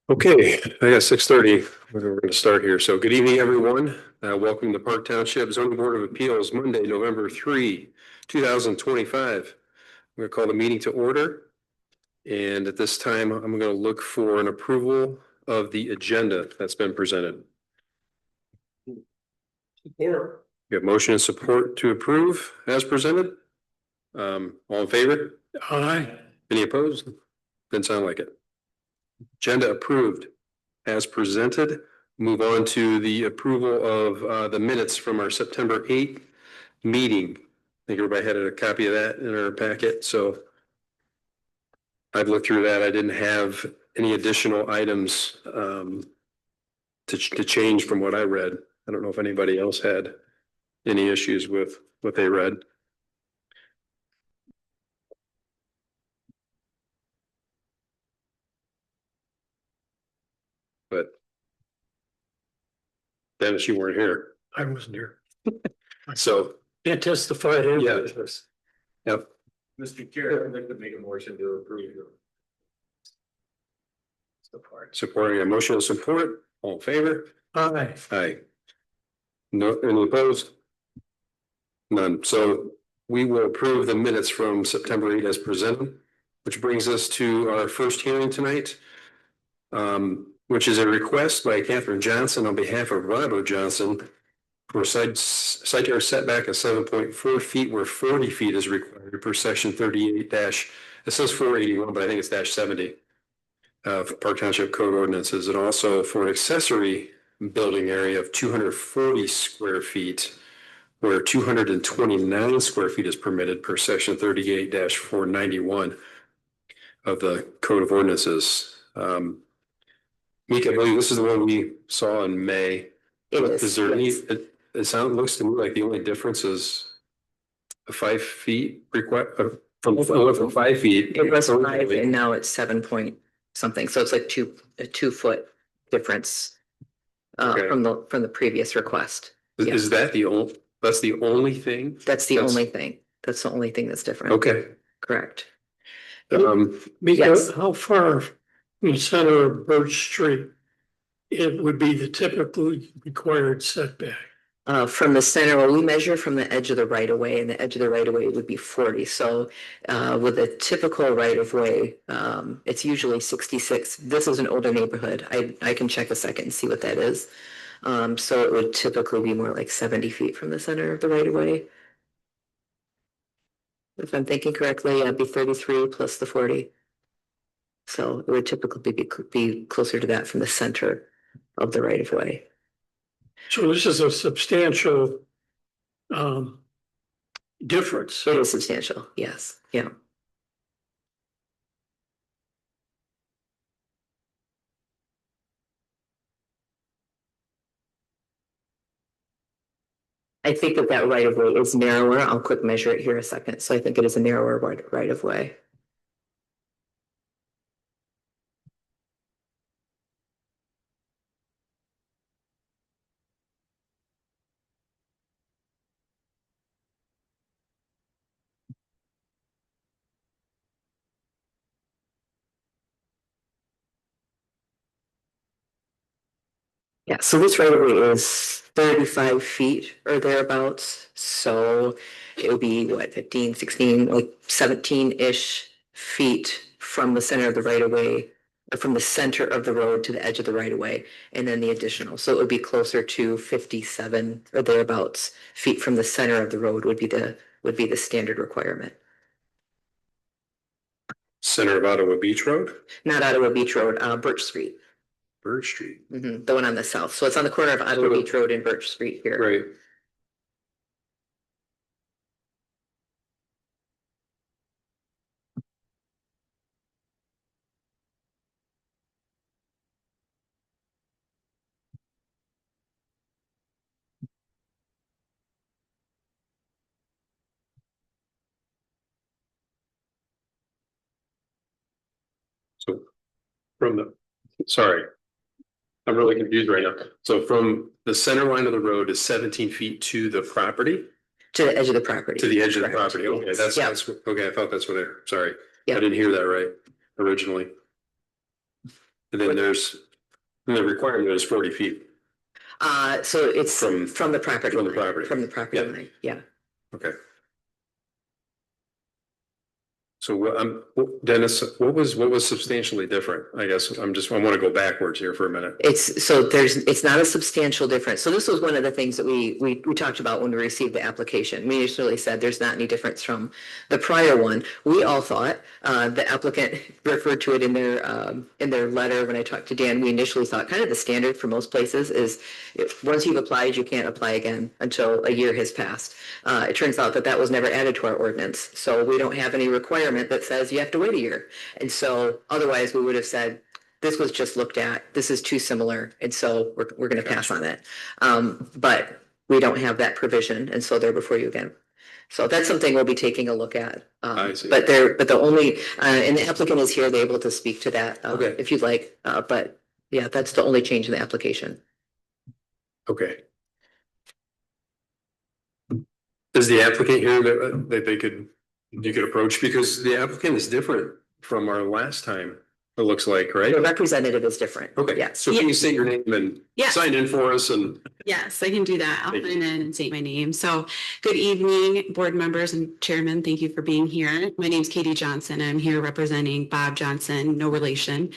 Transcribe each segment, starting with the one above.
Okay, I got 6:30. We're going to start here. So good evening, everyone. Welcome to Park Township Zoning Board of Appeals, Monday, November 3, 2025. I'm going to call the meeting to order. And at this time, I'm going to look for an approval of the agenda that's been presented. Support. You have motion and support to approve as presented. All in favor? Aye. Any opposed? Didn't sound like it. Agenda approved as presented. Move on to the approval of the minutes from our September 8th meeting. I think everybody had a copy of that in our packet. So I've looked through that. I didn't have any additional items to change from what I read. I don't know if anybody else had any issues with what they read. But Dennis, you weren't here. I wasn't here. So Can't testify to any of this. Yep. Mr. Chair, I'd like to make a motion to approve. Supporting a motion of support. All in favor? Aye. Aye. No, any opposed? None. So we will approve the minutes from September 8 as presented, which brings us to our first hearing tonight, which is a request by Catherine Johnson on behalf of Robert Johnson for side yard setback of 7.4 feet where 40 feet is required per section 38 dash, it says 481, but I think it's dash 70 of Park Township Code ordinances, and also for an accessory building area of 240 square feet where 229 square feet is permitted per section 38-491 of the Code of Ordinances. Mika, I believe this is the one we saw in May. Is there any, it looks to me like the only difference is a 5 feet require from 5 feet. It was 5 and now it's 7 point something. So it's like a 2 foot difference Okay. from the previous request. Is that that's the only thing? That's the only thing. That's the only thing that's different. Okay. Correct. Because Yes. how far from the center of Birch Street it would be the typically required setback? From the center, well, we measure from the edge of the right of way, and the edge of the right of way would be 40. So with a typical right of way, it's usually 66. This is an older neighborhood. I can check a second and see what that is. So it would typically be more like 70 feet from the center of the right of way. If I'm thinking correctly, it'd be 33 plus the 40. So it would typically be closer to that from the center of the right of way. So this is a substantial difference. It is substantial, yes, yeah. I think that right of way is narrower. I'll quick measure it here a second. So I think it is a narrower right of way. Yeah, so this right of way is 35 feet or thereabouts. So it would be what, 15, 16, like 17-ish feet from the center of the right of way, or from the center of the road to the edge of the right of way, and then the additional. So it would be closer to 57 or thereabouts feet from the center of the road would be the standard requirement. Center of Ottawa Beach Road? Not Ottawa Beach Road, Birch Street. Birch Street. The one on the south. So it's on the corner of Ottawa Beach Road and Birch Street here. Right. So sorry, I'm really confused right now. So from the center line of the road is 17 feet to the property? To the edge of the property. To the edge of the Correct. property. Okay, Yes. Yeah. okay. I thought that's what sorry. I Yeah. didn't hear that right originally. And then the requirement is 40 feet. So it's From- from the property. from the line, property. From the property Yeah. line, yeah. Okay. So Dennis, what was substantially different? I guess I want to go backwards here for a minute. It's not a substantial difference. So this was one of the things that we talked about when we received the application. We initially said there's not any difference from the prior one. We all thought, the applicant referred to it in their letter. When I talked to Dan, we initially thought kind of the standard for most places is once you've applied, you can't apply again until a year has passed. It turns out that was never added to our ordinance. So we don't have any requirement that says you have to wait a year. And so otherwise we would have said, this was just looked at, this is too similar. And so we're going to pass on it. But we don't have that provision. And so they're before you again. So that's something we'll be taking a look at. I see. But the only, and the applicant is here, they're able to speak to that Okay. if you'd like. But yeah, that's the only change in the application. Okay. Is the applicant here that you could approach, because the applicant is different from our last time, it looks like, right? The representative is different. Okay, Yes. so can you state your name and Yes. sign in for us and Yes, I can do that. I'll Thank you. sign in and state my name. So good evening, board members and chairman. Thank you for being here. My name's Katie Johnson. I'm here representing Bob Johnson, no relation.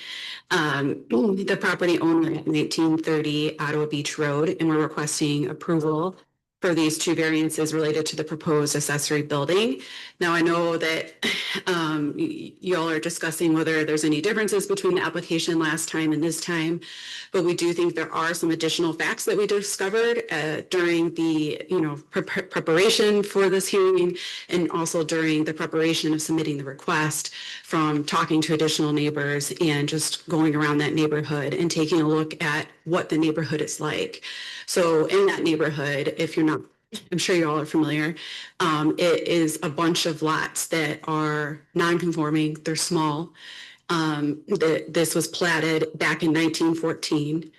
The property owner at 1930 Ottawa Beach Road, and we're requesting approval for these two variances related to the proposed accessory building. Now, I know that y'all are discussing whether there's any differences between the application last time and this time, but we do think there are some additional facts that we discovered during the preparation for this hearing, and also during the preparation of submitting the request, from talking to additional neighbors and just going around that neighborhood and taking a look at what the neighborhood is like. So in that neighborhood, if you're not, I'm sure you all are familiar, it is a bunch of lots that are non-conforming, they're small. This was platted back in 1914,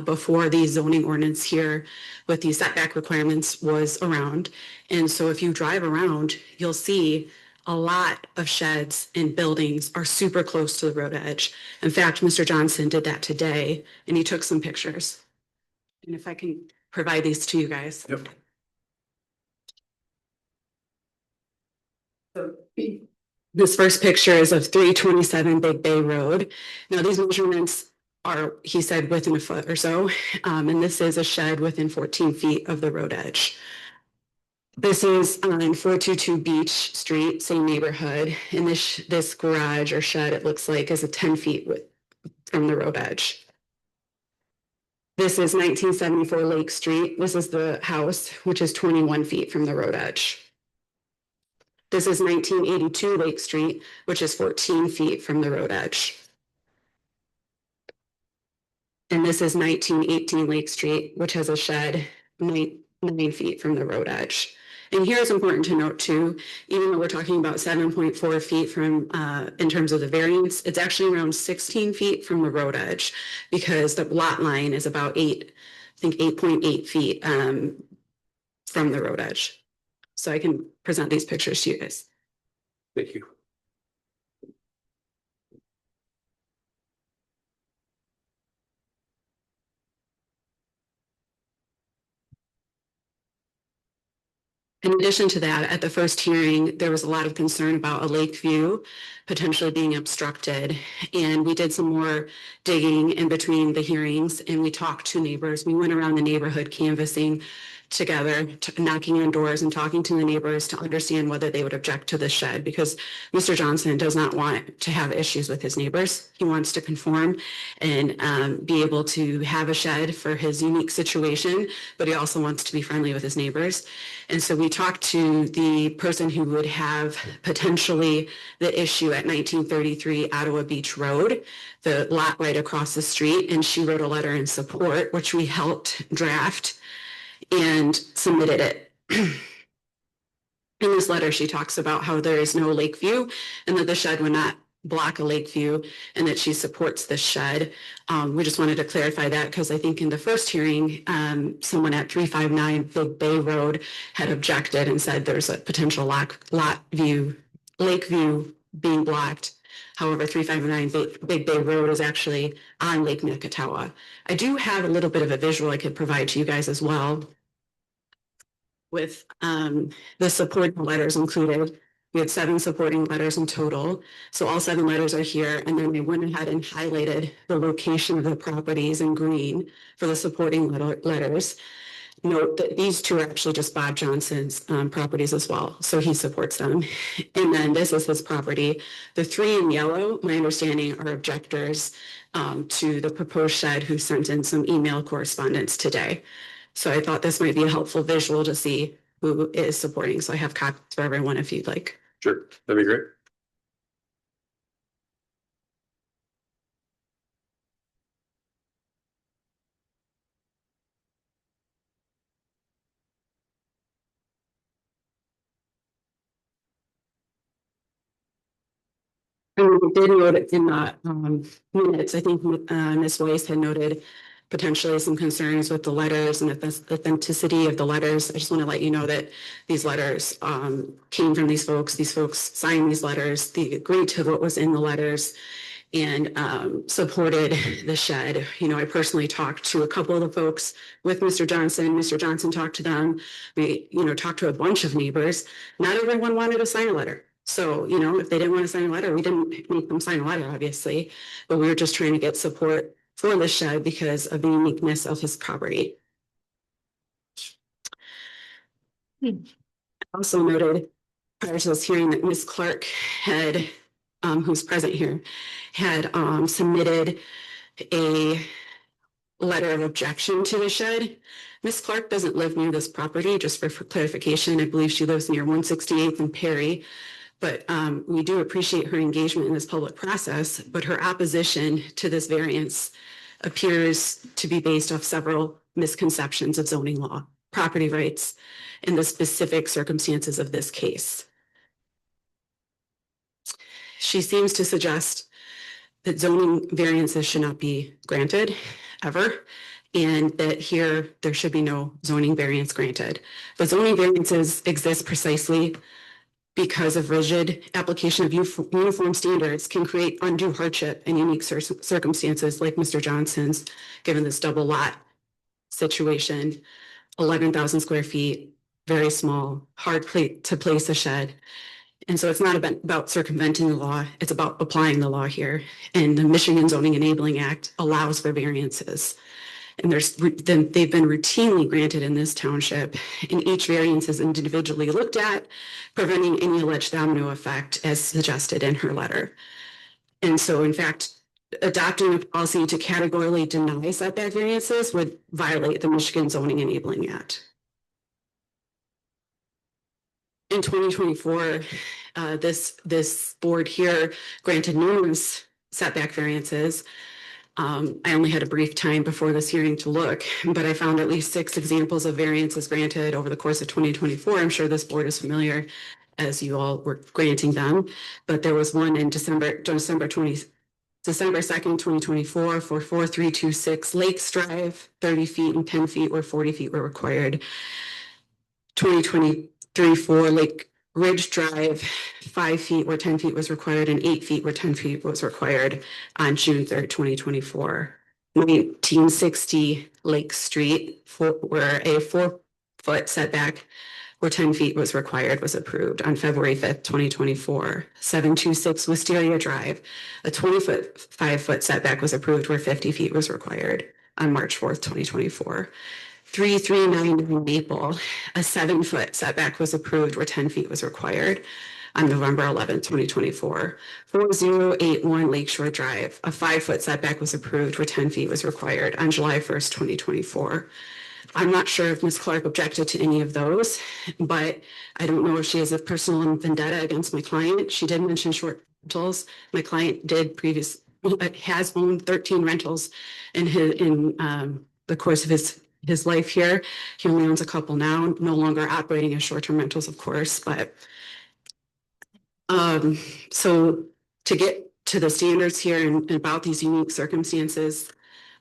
before the zoning ordinance here with the setback requirements was around. And so if you drive around, you'll see a lot of sheds and buildings are super close to the road edge. In fact, Mr. Johnson did that today, and he took some pictures. And if I can provide these to you guys. Yep. So, this first picture is of 327 Big Bay Road. Now, these measurements are, he said, within a foot or so. And this is a shed within 14 feet of the road edge. This is on 422 Beach Street, same neighborhood. And this garage or shed, it looks like, is a 10 feet from the road edge. This is 1974 Lake Street. This is the house, which is 21 feet from the road edge. This is 1982 Lake Street, which is 14 feet from the road edge. And this is 1918 Lake Street, which has a shed 9 feet from the road edge. And here it's important to note too, even though we're talking about 7.4 feet from, in terms of the variance, it's actually around 16 feet from the road edge, because the lot line is about 8.8 feet from the road edge. So I can present these pictures to you guys. thank you. In addition to that, at the first hearing, there was a lot of concern about a lake view potentially being obstructed. And we did some more digging in between the hearings, and we talked to neighbors. We went around the neighborhood canvassing together, knocking on doors and talking to the neighbors to understand whether they would object to the shed, because Mr. Johnson does not want to have issues with his neighbors. He wants to conform and be able to have a shed for his unique situation, but he also wants to be friendly with his neighbors. And so we talked to the person who would have potentially the issue at 1933 Ottawa Beach Road, the lot right across the street, and she wrote a letter in support, which we helped draft and submitted it. In this letter, she talks about how there is no lake view and that the shed would not block a lake view, and that she supports the shed. We just wanted to clarify that, because I think in the first hearing, someone at 359 Big Bay Road had objected and said there's a potential lake view being blocked. However, 359 Big Bay Road is actually on Lake Nicotawa. I do have a little bit of a visual I could provide to you guys as well with the supporting letters included. We had 7 supporting letters in total. So all 7 letters are here. And then we went ahead and highlighted the location of the properties in green for the supporting letters. Note that these 2 are actually just Bob Johnson's properties as well. So he supports them. And then this is his property. The 3 in yellow, my understanding, are objectors to the proposed shed who sent in some email correspondence today. So I thought this might be a helpful visual to see who is supporting. So I have copies for everyone if you'd like. Sure, that'd be great. And we did note it in the minutes. I think Ms. Weiss had noted potentially some concerns with the letters and the authenticity of the letters. I just want to let you know that these letters came from these folks. These folks signed these letters. They agreed to what was in the letters and supported the shed. You know, I personally talked to a couple of the folks with Mr. Johnson. Mr. Johnson talked to them. We, you know, talked to a bunch of neighbors. Not everyone wanted to sign a letter. So, you know, if they didn't want to sign a letter, we didn't make them sign a letter, obviously, but we were just trying to get support for the shed because of the uniqueness of his property. Also noted prior to this hearing that Ms. Clark had, who's present here, had submitted a letter of objection to the shed. Ms. Clark doesn't live near this property, just for clarification. I believe she lives near 168th and Perry. But we do appreciate her engagement in this public process, but her opposition to this variance appears to be based off several misconceptions of zoning law, property rights, and the specific circumstances of this case. She seems to suggest that zoning variances should not be granted ever, and that here there should be no zoning variance granted. But zoning variances exist precisely because of rigid application of uniform standards can create undue hardship in unique circumstances like Mr. Johnson's, given this double lot situation, 11,000 square feet, very small, hard to place a shed. And so it's not about circumventing the law, it's about applying the law here. And the Michigan Zoning Enabling Act allows for variances. And they've been routinely granted in this township, and each variance is individually looked at, preventing any alleged domino effect as suggested in her letter. And so, in fact, adopting a policy to categorically deny setback variances would violate the Michigan Zoning Enabling Act. In 2024, this board here granted numerous setback variances. I only had a brief time before this hearing to look, but I found at least 6 examples of variances granted over the course of 2024. I'm sure this board is familiar as you all were granting them, but there was one in December 2nd, 2024 for 4326 Lakes Drive, 30 feet and 10 feet where 40 feet were required. 2023 for Lake Ridge Drive, 5 feet where 10 feet was required and 8 feet where 10 feet was required on June 3rd, 2024. 1960 Lake Street, where a 4-foot setback where 10 feet was required was approved on February 5th, 2024. 726 Wisteria Drive, a 5-foot setback was approved where 50 feet was required on March 4th, 2024. 3399 Maple, a 7-foot setback was approved where 10 feet was required on November 11th, 2024. 4081 Lakeshore Drive, a 5-foot setback was approved where 10 feet was required on July 1st, 2024. I'm not sure if Ms. Clark objected to any of those, but I don't know if she has a personal vendetta against my client. She did mention short rentals. My client has owned 13 rentals in the course of his life here. He only owns a couple now, no longer operating as short-term rentals, of course, but so to get to the standards here and about these unique circumstances,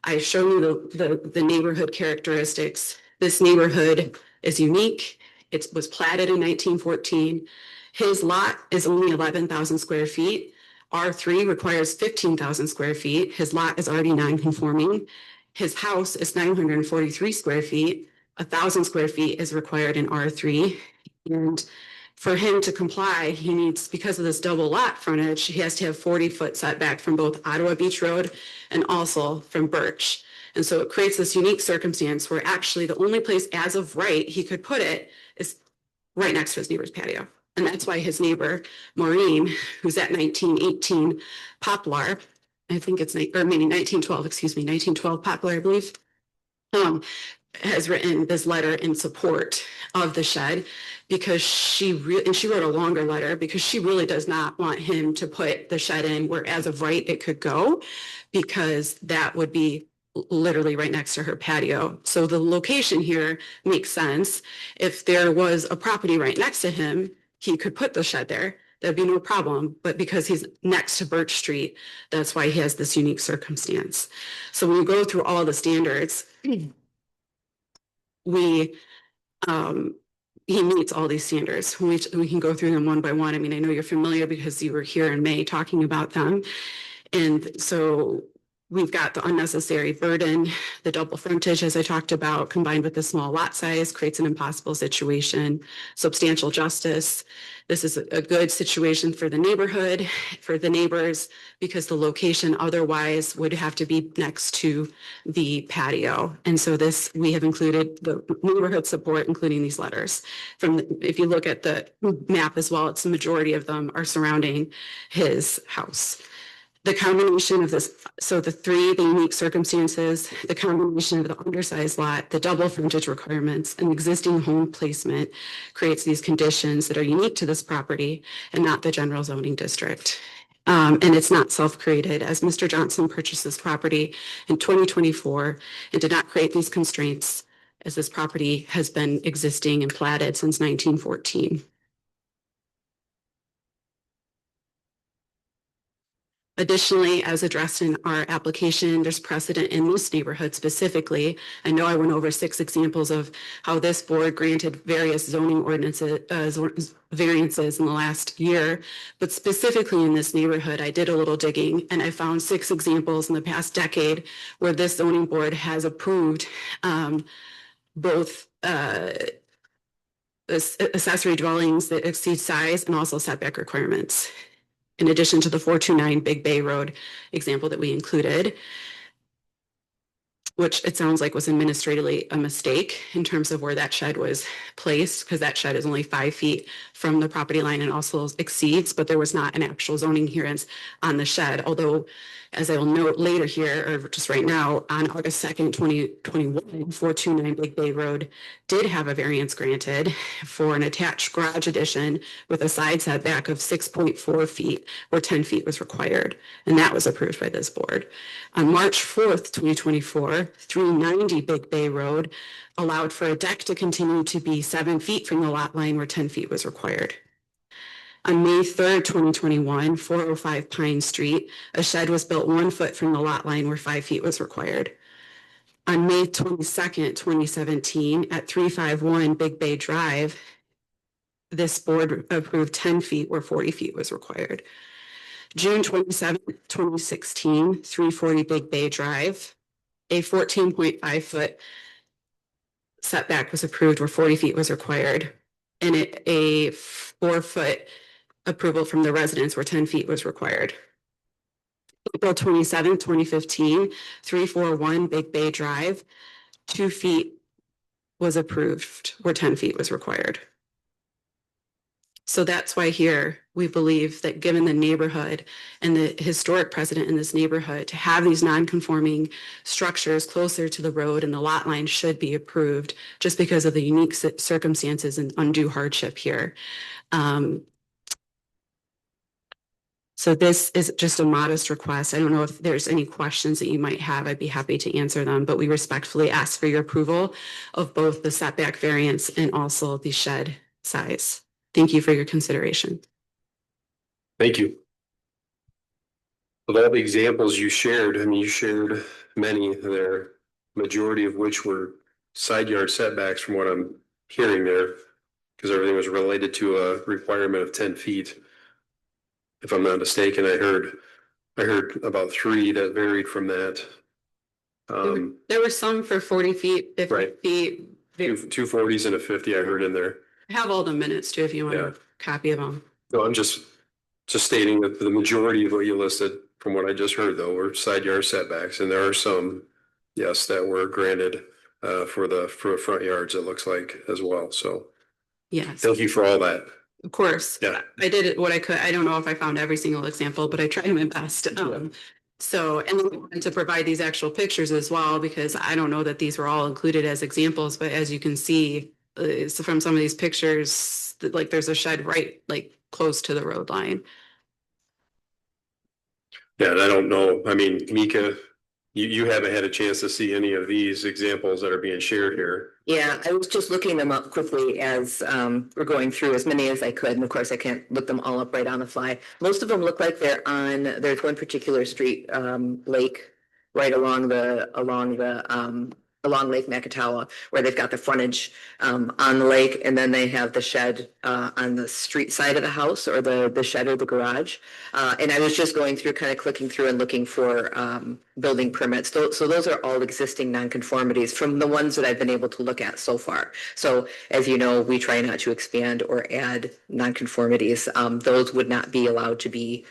I've shown you the neighborhood characteristics. This neighborhood is unique. It was platted in 1914. His lot is only 11,000 square feet. R3 requires 15,000 square feet. His lot is already non-conforming. His house is 943 square feet. 1,000 square feet is required in R3. And for him to comply, he needs, because of this double lot frontage, he has to have 40-foot setback from both Ottawa Beach Road and also from Birch. And so it creates this unique circumstance where actually the only place as of right he could put it is right next to his neighbor's patio. And that's why his neighbor, Maureen, who's at 1918 Poplar, I think it's, or maybe 1912, excuse me, 1912 Poplar, I believe, has written this letter in support of the shed because she wrote a longer letter because she really does not want him to put the shed in where as of right it could go, because that would be literally right next to her patio. So the location here makes sense. If there was a property right next to him, he could put the shed there. That'd be no problem. But because he's next to Birch Street, that's why he has this unique circumstance. So when you go through all the standards, he meets all these standards. We can go through them one by one. I mean, I know you're familiar because you were here in May talking about them. And so we've got the unnecessary burden, the double frontage, as I talked about, combined with the small lot size creates an impossible situation. Substantial justice. This is a good situation for the neighborhood, for the neighbors, because the location otherwise would have to be next to the patio. And so this, we have included the neighborhood support, including these letters. If you look at the map as well, it's the majority of them are surrounding his house. The combination of this, so the unique circumstances, the combination of the undersized lot, the double frontage requirements, and existing home placement creates these conditions that are unique to this property and not the general zoning district. And it's not self-created, as Mr. Johnson purchased this property in 2024 and did not create these constraints, as this property has been existing and platted since 1914. Additionally, as addressed in our application, there's precedent in this neighborhood specifically. I know I went over 6 examples of how this board granted various zoning ordinances, variances in the last year, but specifically in this neighborhood, I did a little digging and I found 6 examples in the past decade where this zoning board has approved both accessory dwellings that exceed size and also setback requirements, in addition to the 429 Big Bay Road example that we included, which it sounds like was administratively a mistake in terms of where that shed was placed, because that shed is only 5 feet from the property line and also exceeds, but there was not an actual zoning hearing on the shed. Although, as I will note later here, or just right now, on August 2nd, 2021, 429 Big Bay Road did have a variance granted for an attached garage addition with a side setback of 6.4 feet, where 10 feet was required. And that was approved by this board. On March 4th, 2024, 390 Big Bay Road allowed for a deck to continue to be 7 feet from the lot line where 10 feet was required. On May 3rd, 2021, 405 Pine Street, a shed was built 1 foot from the lot line where 5 feet was required. On May 22nd, 2017, at 351 Big Bay Drive, this board approved 10 feet where 40 feet was required. June 27th, 2016, 340 Big Bay Drive, a 14.5 foot setback was approved where 40 feet was required, and a 4 foot approval from the residents where 10 feet was required. April 27th, 2015, 341 Big Bay Drive, 2 feet was approved where 10 feet was required. So that's why here we believe that given the neighborhood and the historic precedent in this neighborhood, to have these non-conforming structures closer to the road and the lot line should be approved just because of the unique circumstances and undue hardship here. So this is just a modest request. I don't know if there's any questions that you might have. I'd be happy to answer them, but we respectfully ask for your approval of both the setback variance and also the shed size. Thank you for your consideration. Thank you. Of all the examples you shared, I mean, you shared many there, majority of which were side yard setbacks from what I'm hearing there, because everything was related to a requirement of 10 feet. if I'm not mistaken. I heard about three that varied from that. There were some for 40 feet, 50 Right. feet. Two 40s and a 50 I heard in there. I have all the minutes too, if you want Yeah. a copy of them. No, I'm just stating that the majority of what you listed, from what I just heard though, were side yard setbacks, and there are some, yes, that were granted for front yards, it looks like as well. So Yes, thank you for all that. of course. Yeah. I did what I could. I don't know if I found every single example, but I tried my best. So, and then we wanted to provide these actual pictures as well, because I don't know that these were all included as examples, but as you can see, so from some of these pictures, like there's a shed right, like close to the road line. Yeah, and I don't know, I mean, Mika, you haven't had a chance to see any of these examples that are being shared here. Yeah, I was just looking them up quickly as we're going through as many as I could, and of course I can't look them all up right on the fly. Most of them look like they're on, there's one particular street, Lake, right along along Lake Macatawa, where they've got the frontage on the lake, and then they have the shed on the street side of the house, or the shed or the garage. And I was just going through, kind of clicking through and looking for building permits. So those are all existing nonconformities from the ones that I've been able to look at so far. So as you know, we try not to expand or add nonconformities. Those would not be allowed to be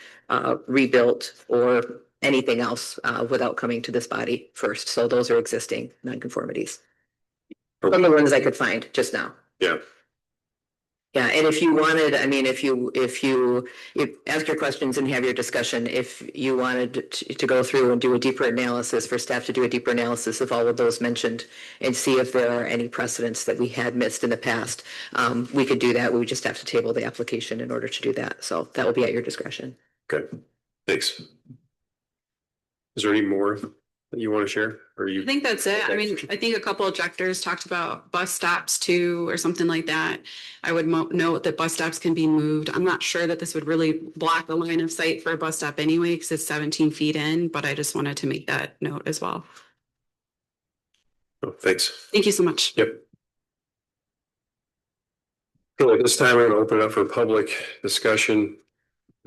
rebuilt or anything else without coming to this body first. So those are existing nonconformities. From the ones I could find just now. Yeah. Yeah, and if you wanted, I mean, if you ask your questions and have your discussion, if you wanted to go through and do a deeper analysis, for staff to do a deeper analysis of all of those mentioned and see if there are any precedents that we had missed in the past, we could do that. We would just have to table the application in order to do that. So that will be at your discretion. Okay, thanks. Is there any more that you want to share, or you? I think that's it. I mean, I think a couple objectors talked about bus stops too, or something like that. I would note that bus stops can be moved. I'm not sure that this would really block the line of sight for a bus stop anyway, because it's 17 feet in, but I just wanted to make that note as well. Oh, thanks. Thank you so much. Yep. Okay, at this time, we're going to open it up for public discussion.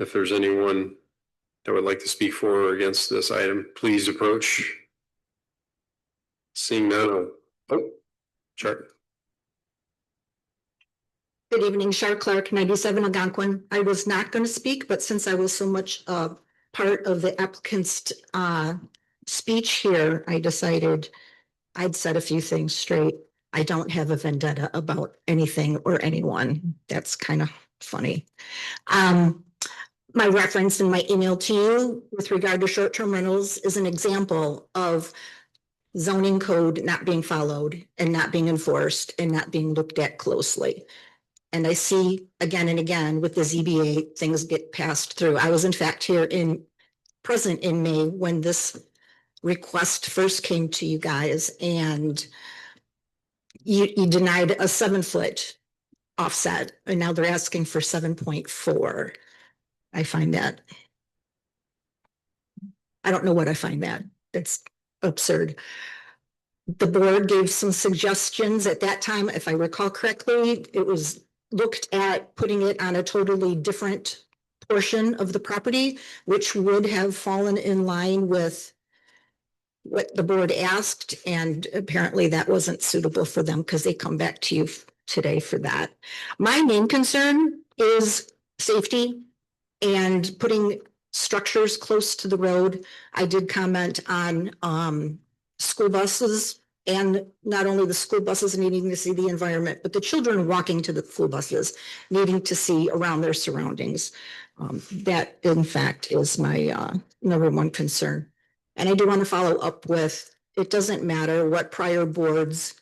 If there's anyone that would like to speak for or against this item, please approach. Seeing none, Chart. Good evening, Char Clark, 97 Algonquin. I was not going to speak, but since I was so much part of the applicant's speech here, I decided I'd set a few things straight. I don't have a vendetta about anything or anyone. That's kind of funny. My reference in my email to you with regard to short-term rentals is an example of zoning code not being followed and not being enforced and not being looked at closely. And I see again and again with the ZBA, things get passed through. I was in fact present in May when this request first came to you guys, and you denied a 7-foot offset, and now they're asking for 7.4. I find that, I don't know what I find that. That's absurd. The board gave some suggestions at that time, if I recall correctly. It was looked at putting it on a totally different portion of the property, which would have fallen in line with what the board asked, and apparently that wasn't suitable for them because they come back to you today for that. My main concern is safety and putting structures close to the road. I did comment on school buses, and not only the school buses needing to see the environment, but the children walking to the school buses needing to see around their surroundings. That in fact is my number one concern. And I do want to follow up with, it doesn't matter what prior boards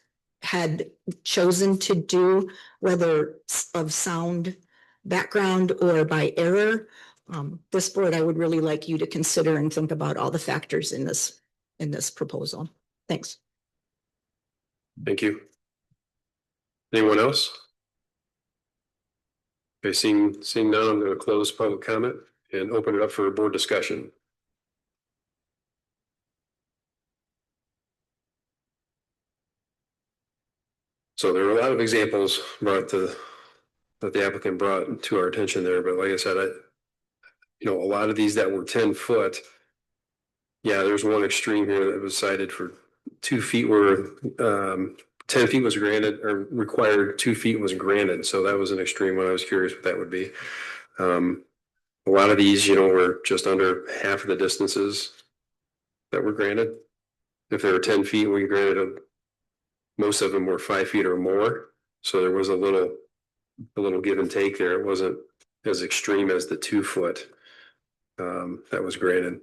had chosen to do, whether of sound background or by error. This board, I would really like you to consider and think about all the factors in this proposal. Thanks. Thank you. Anyone else? Okay, seeing none, I'm going to close public comment and open it up for board discussion. So there are a lot of examples that the applicant brought to our attention there, but like I said, you know, a lot of these that were 10 foot. Yeah, there's one extreme here that was cited for 2 feet where 10 feet was granted or required, 2 feet was granted. So that was an extreme one. I was curious what that would be. A lot of these, you know, were just under half of the distances that were granted. If they were 10 feet, we granted them. Most of them were 5 feet or more. So there was a little give and take there. It wasn't as extreme as the 2 foot that was granted.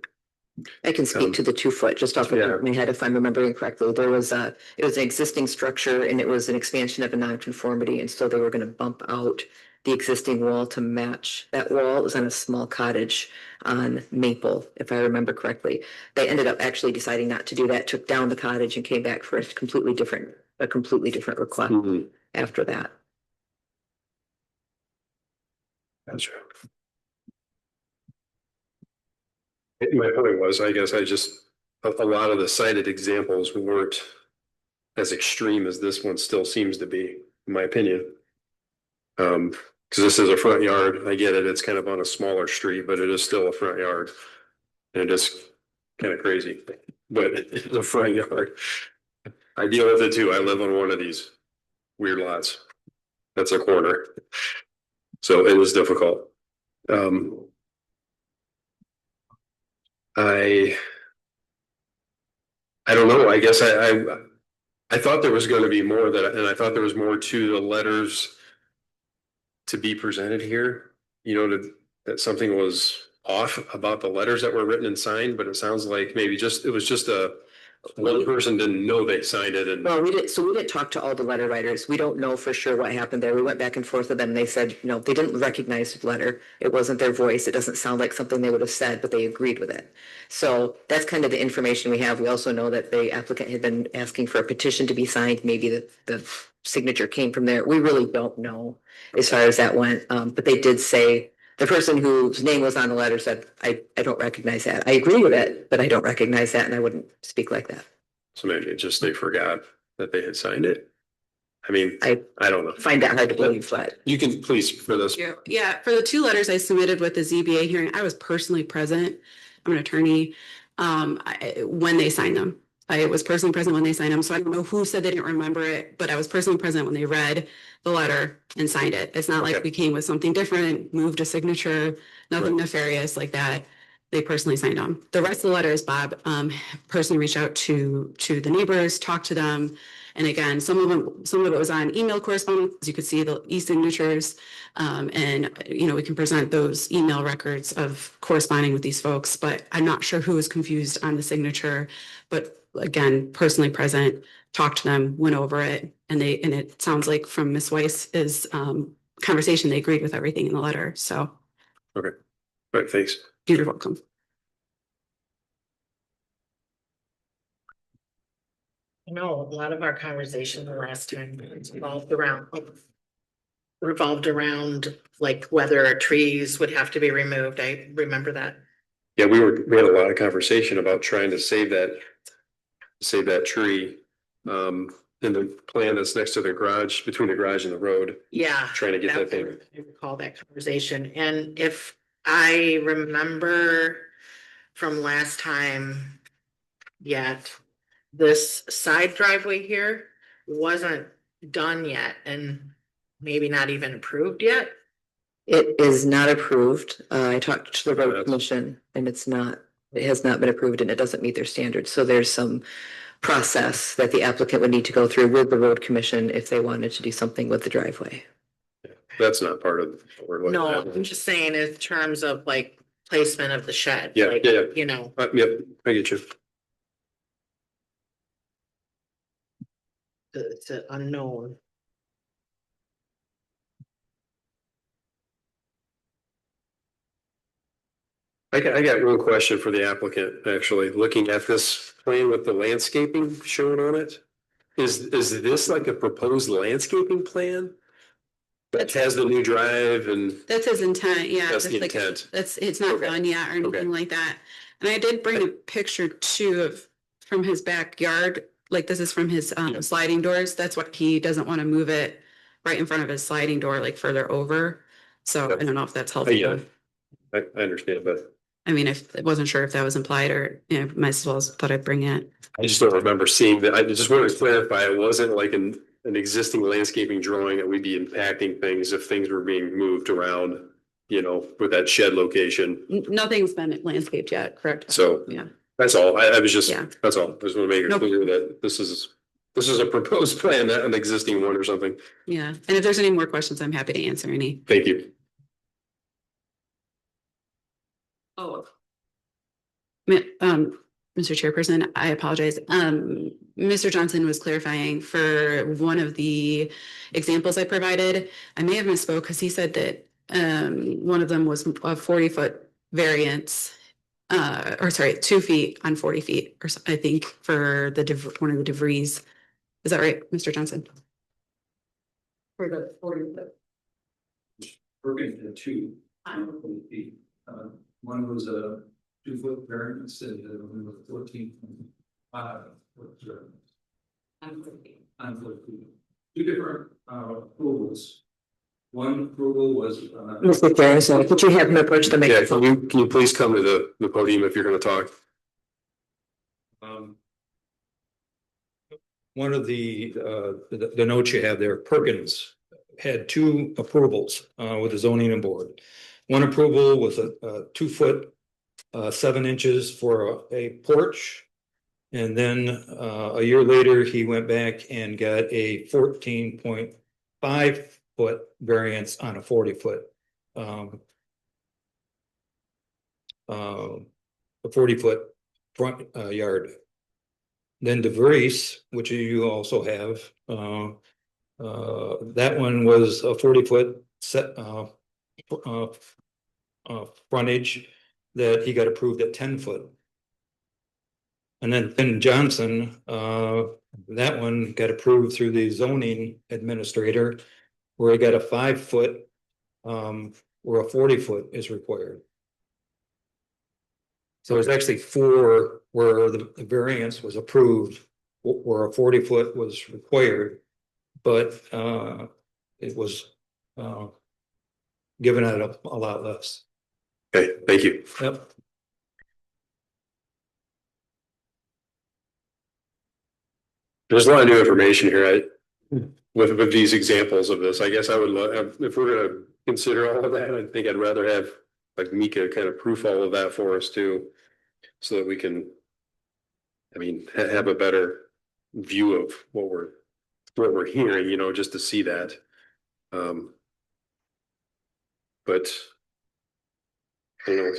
I can speak to the 2 foot, just off the top of my head, if I'm remembering correctly. It was an existing structure and it was an expansion of a nonconformity. And so they were going to bump out the existing wall to match. That wall was on a small cottage on Maple, if I remember correctly. They ended up actually deciding not to do that, took down the cottage and came back for a completely different request after that. Gotcha. My point was, I guess a lot of the cited examples weren't as extreme as this one still seems to be, in my opinion. Because this is a front yard. I get it. It's kind of on a smaller street, but it is still a front yard. And it is kind of crazy, but it's a front yard. I deal with it too. I live on one of these weird lots. That's a corner. So it is difficult. I don't know. I guess I thought there was going to be more and I thought there was more to the letters to be presented here. You know, that something was off about the letters that were written and signed, but it sounds like maybe it was just one person didn't know they signed it. And well, we didn't talk to all the letter writers. We don't know for sure what happened there. We went back and forth with them. They said, no, they didn't recognize the letter. It wasn't their voice. It doesn't sound like something they would have said, but they agreed with it. So that's kind of the information we have. We also know that the applicant had been asking for a petition to be signed. Maybe the signature came from there. We really don't know as far as that went. But they did say, the person whose name was on the letter said, I don't recognize that. I agree with it, but I don't recognize that, and I wouldn't speak like that. so maybe it just they forgot that they had signed it. I mean, I don't know. Find that hard to believe, but You can please for this. Yeah, for the 2 letters I submitted with the ZBA hearing, I was personally present. I'm an attorney. When they signed them, I was personally present when they signed them. So I don't know who said they didn't remember it, but I was personally present when they read the letter and signed it. It's not like we came with something different, moved a signature, nothing nefarious like that. They personally signed them. The rest of the letters, Bob personally reached out to the neighbors, talked to them. And again, some of it was on email correspondence. You could see the e-signatures. And, you know, we can present those email records of corresponding with these folks, but I'm not sure who was confused on the signature. But again, personally present, talked to them, went over it. And it sounds like from Ms. Weiss's conversation, they agreed with everything in the letter. So. Okay. All right. Thanks. You're welcome. I know a lot of our conversation the last time revolved around like whether trees would have to be removed. I remember that. Yeah, we had a lot of conversation about trying to save that tree. In the plan that's next to the garage, between the garage and the road. Yeah. Trying to get that thing. I recall that conversation. And if I remember from last time yet, this side driveway here wasn't done yet and maybe not even approved yet. it is not approved. I talked to the road commission and it has not been approved and it doesn't meet their standards. So there's some process that the applicant would need to go through with the road commission if they wanted to do something with the driveway. That's not part of. No, I'm just saying in terms of like placement of the shed. Yeah, like, yeah. You know. Yep, I get you. It's an unknown. I got one question for the applicant, actually, looking at this plan with the landscaping shown on it. Is this like a proposed landscaping plan? That has the new drive and That's his intent, yeah. that's the like- intent. It's not Okay. done yet or anything Okay. like that. And I did bring a picture too from his backyard. Like this is from his sliding doors. That's what he doesn't want to move it right in front of his sliding door, like further over. So I don't know if that's helpful. Yeah. I understand, but I mean, I wasn't sure if that was implied or, you know, might as well thought I'd bring it. I just don't remember seeing that. I just wanted to clarify, it wasn't like an existing landscaping drawing that we'd be impacting things if things were being moved around, you know, with that shed location. Nothing's been landscaped yet, correct? So Yeah. that's all. I was just, Yeah. that's all. I just want to make it Nope. clear that this is a proposed plan, not an existing one or something. Yeah. And if there's any more questions, I'm happy to answer any. Thank you. Oh. Mr. Chairperson, I apologize. Mr. Johnson was clarifying for one of the examples I provided. I may have misspoke because he said that one of them was a 40-foot variance, or sorry, 2 feet on 40 feet, or I think for one of the DeVries. Is that right, Mr. Johnson? For the 40-foot. We're getting to two. One was a 2-foot variance and the other one was 14.5 foot variance. On 40 feet. Two different approvals. One approval was. Mr. Chair, could you have him approach the Yeah, microphone? can you please come to the podium if you're going to talk? One of the notes you have there, Perkins had 2 approvals with the zoning board. One approval was a 2-foot 7 inches for a porch. And then a year later, he went back and got a 14.5 foot variance on a 40-foot. A 40-foot front yard. Then DeVries, which you also have, that one was a 40-foot set frontage that he got approved at 10 foot. And then Johnson, that one got approved through the zoning administrator, where he got a 5-foot, where a 40-foot is required. So there's actually 4 where the variance was approved, where a 40-foot was required, but it was given at a lot less. Okay, thank you. Yep. There's a lot of new information here. With these examples of this, I guess I would love, if we're gonna consider all of that, I think I'd rather have like Mika kind of proof all of that for us too. So that we can, I mean, have a better view of what we're hearing, you know, just to see that. But I don't know,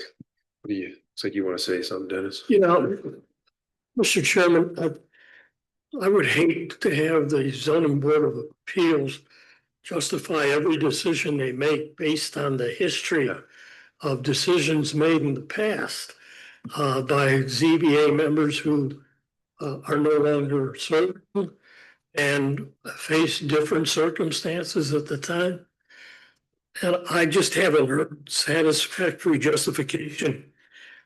what do you, it's like you want to say something, Dennis? You know, Mr. Chairman, I would hate to have the zoning board of appeals justify every decision they make based on the history of decisions made in the past by ZBA members who are no longer serving and face different circumstances at the time. And I just haven't heard satisfactory justification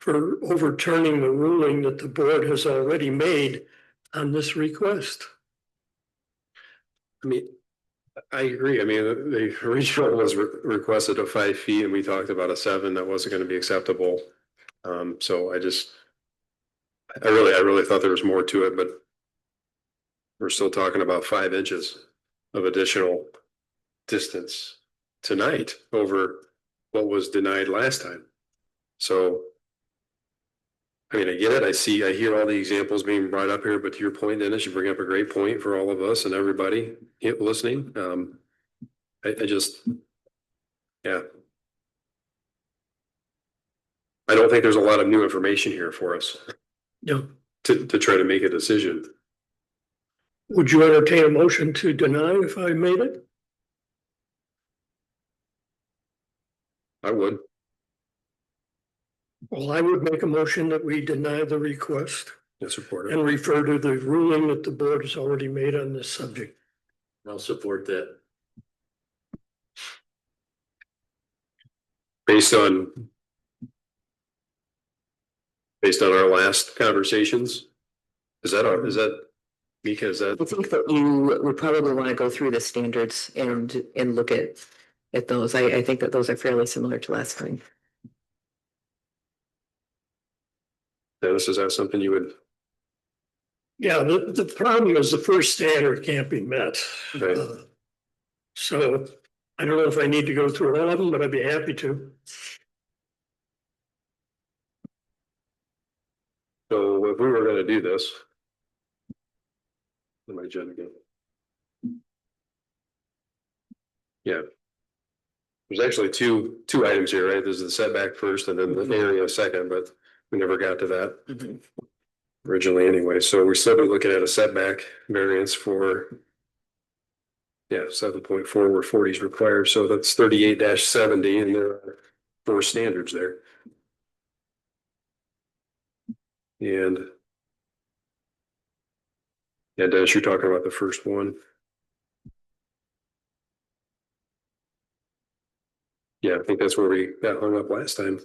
for overturning the ruling that the board has already made on this request. I mean, I agree. I mean, the original was requested of 5 feet and we talked about a 7 that wasn't going to be acceptable. So I really thought there was more to it, but we're still talking about 5 inches of additional distance tonight over what was denied last time. So, I mean, I get it. I hear all the examples being brought up here, but to your point, Dennis, you bring up a great point for all of us and everybody listening. I just, yeah. I don't think there's a lot of new information here for us. Yeah. To try to make a decision. Would you entertain a motion to deny if I made it? I would. Well, I would make a motion that we deny the request Yes, support it. and refer to the ruling that the board has already made on this subject. I'll support that. Based on our last conversations? Is that, Mika, is that? I think that you would probably want to go through the standards and look at those. I think that those are fairly similar to last time. Dennis, is that something you would? Yeah, the problem is the first standard can't be met. Right. So I don't know if I need to go through all of them, but I'd be happy to. So if we were gonna do this. On my agenda again. Yeah. There's actually two items here, right? There's the setback first and then the area second, but we never got to that originally anyway. So we're still looking at a setback variance for 7.4 where 40 is required. So that's 38-70 and there are 4 standards there. And Dennis, you're talking about the first one. Yeah, I think that's where we got hung up last time.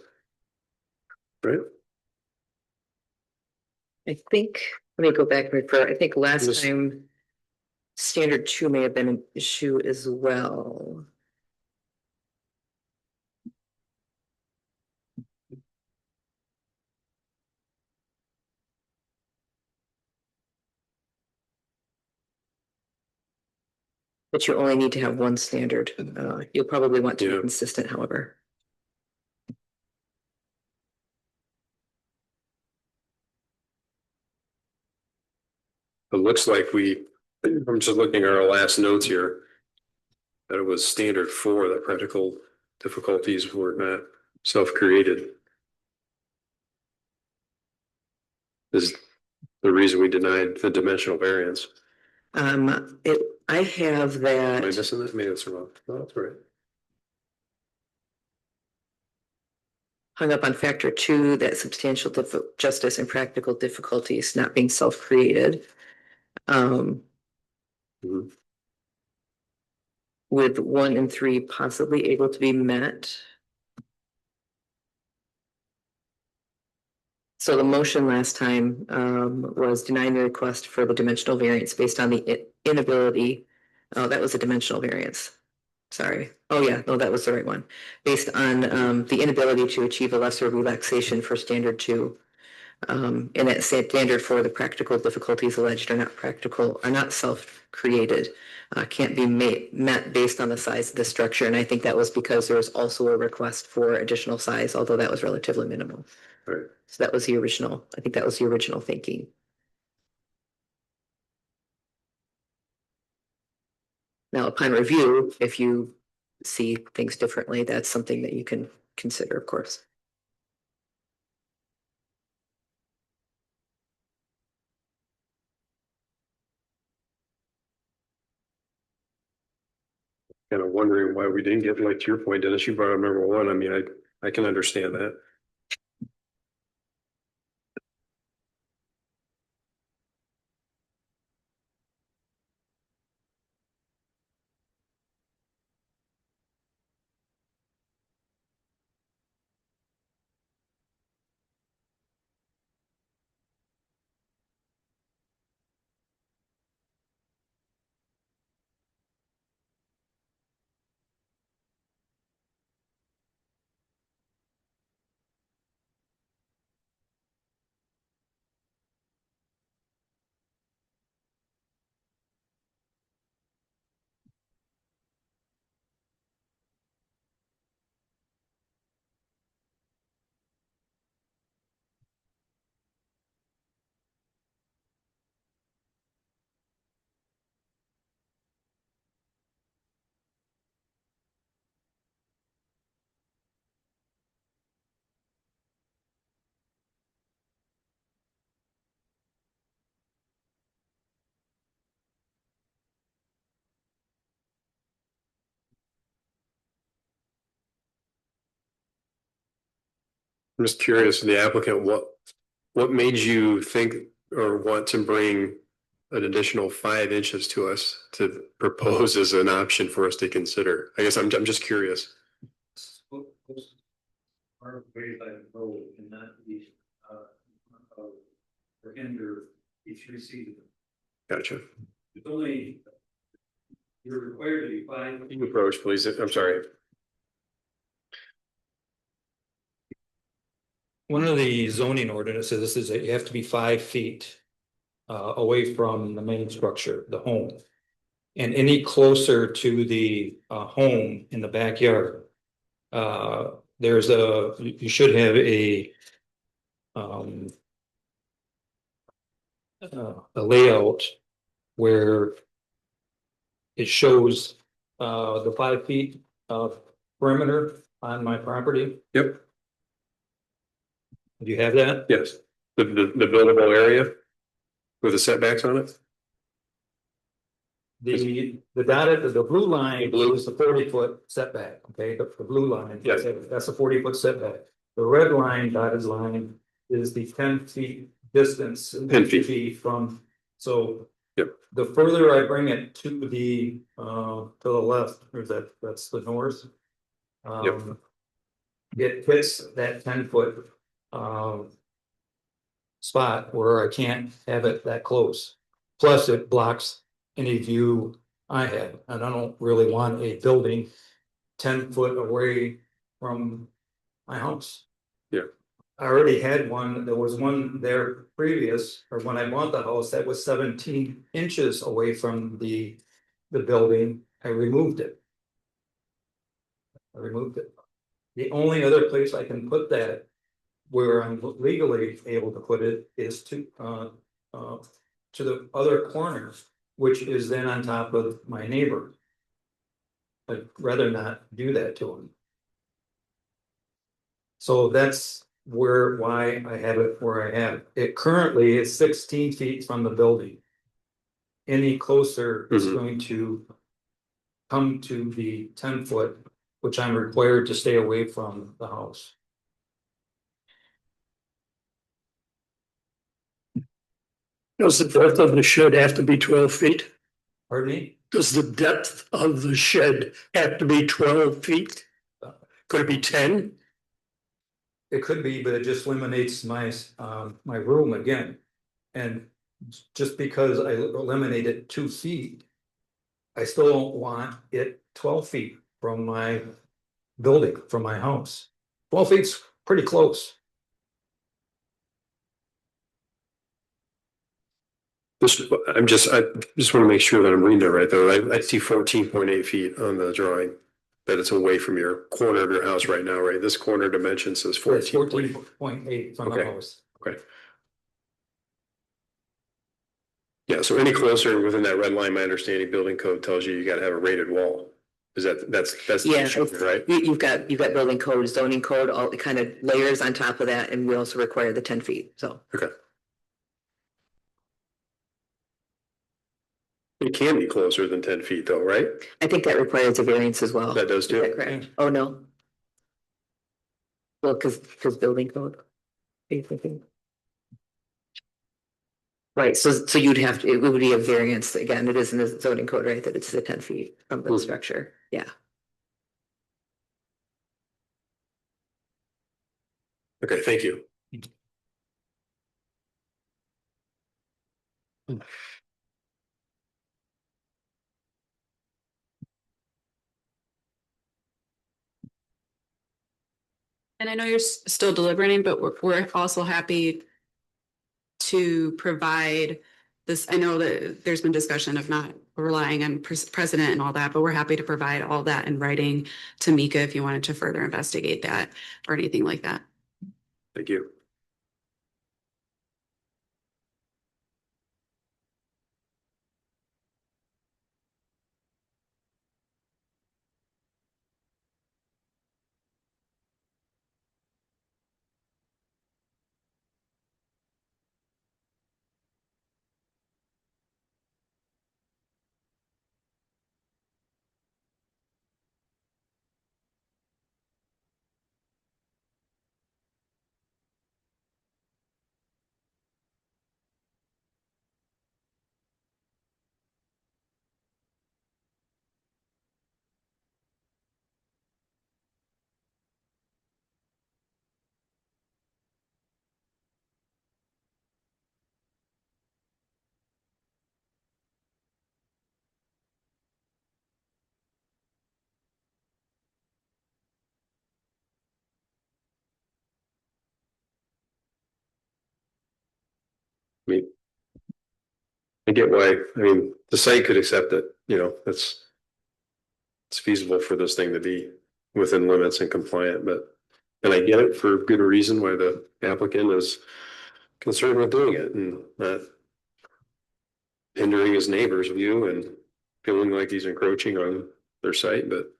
Right? I think, let me go back and refer, I think last Yes. time. Standard 2 may have been an issue as well. But you only need to have one standard. You'll probably want to be Yeah. consistent, however. It looks like I'm just looking at our last notes here. That it was standard 4, that practical difficulties were not self-created. Is the reason we denied the dimensional variance. I have Am I that, missing that? Maybe that's wrong. No, that's right. hung up on factor 2, that substantial justice and practical difficulties not being self-created. Mhm. With 1 and 3 possibly able to be met. So the motion last time was denying the request for the dimensional variance based on the inability. Oh, that was a dimensional variance. Sorry. Oh, yeah, no, that was the right one. Based on the inability to achieve a lesser relaxation for standard 2. And that standard for the practical difficulties alleged are not self-created, can't be met based on the size of the structure. And I think that was because there was also a request for additional size, although that was relatively minimal. Right. So that was the original, I think that was the original thinking. Now, upon review, if you see things differently, that's something that you can consider, of course. Kind of wondering why we didn't get, like to your point, Dennis, you brought up number 1. I mean, I can understand that. I'm just curious, the applicant, what made you think or want to bring an additional 5 inches to us to propose as an option for us to consider? I guess I'm just curious. Our way by the road and not be, or hinder each receiver. Gotcha. It's only, you're required to be 5. You approach, please. I'm sorry. one of the zoning ordinances is that you have to be 5 feet away from the main structure, the home. And any closer to the home in the backyard, you should have a layout where it shows the 5 feet of perimeter on my property. Yep, Do you have that? yes. The buildable area with the setbacks on it? The dotted, the blue line is the 40-foot setback, okay, the blue line. Yes. That's a 40-foot setback. The red line, dotted line is the 10 feet distance. 10 feet. From, so. Yep. The further I bring it to the left, or that's the north. Yep. It hits that 10-foot, spot where I can't have it that close. Plus it blocks any view I have, and I don't really want a building 10 foot away from my house. Yeah. I already had one, there was one there previous, or when I bought the house, that was 17 inches away from the building. I removed it. The only other place I can put that, where I'm legally able to put it, is to the other corner, which is then on top of my neighbor. I'd rather not do that to him. So that's why I have it where I have it. It currently is 16 feet from the building. Any closer is going to come to the 10-foot, which I'm required to stay away from the house. Does the depth of the shed have to be 12 feet? Pardon me? Does the depth of the shed have to be 12 feet? Could it be 10? It could be, but it just eliminates my room again. And just because I eliminated 2 feet, I still don't want it 12 feet from my building, from my house. 12 feet's pretty close. I just want to make sure that I'm reading it right, though. I see 14.8 feet on the drawing. That it's away from your corner of your house right now, right? This corner dimension says 14. 14.8 from the Okay. house. Okay. Yeah, so any closer within that red line, my understanding, building code tells you got to have a rated wall. Is that's the Yeah, issue, right? you've got building code, zoning code, all the kind of layers on top of that, and we also require the 10 feet, so. Okay. It can be closer than 10 feet though, right? I think that requires a variance as well. That does Is too. that correct? Oh, no. Well, because building code. Basically. Right, so you'd have to, it would be a variance, again, it is in the zoning code, right, that it's the 10 feet from the structure, yeah. Okay, thank you. And I know you're still deliberating, but we're also happy to provide this. I know that there's been discussion of not relying on precedent and all that, but we're happy to provide all that in writing to Mika if you wanted to further investigate that or anything like that. Thank you. I mean, I get why, I mean, the site could accept it, you know, it's feasible for this thing to be within limits and compliant, but, and I get it for good reason why the applicant is concerned with doing it and not hindering his neighbor's view and feeling like he's encroaching on their site, but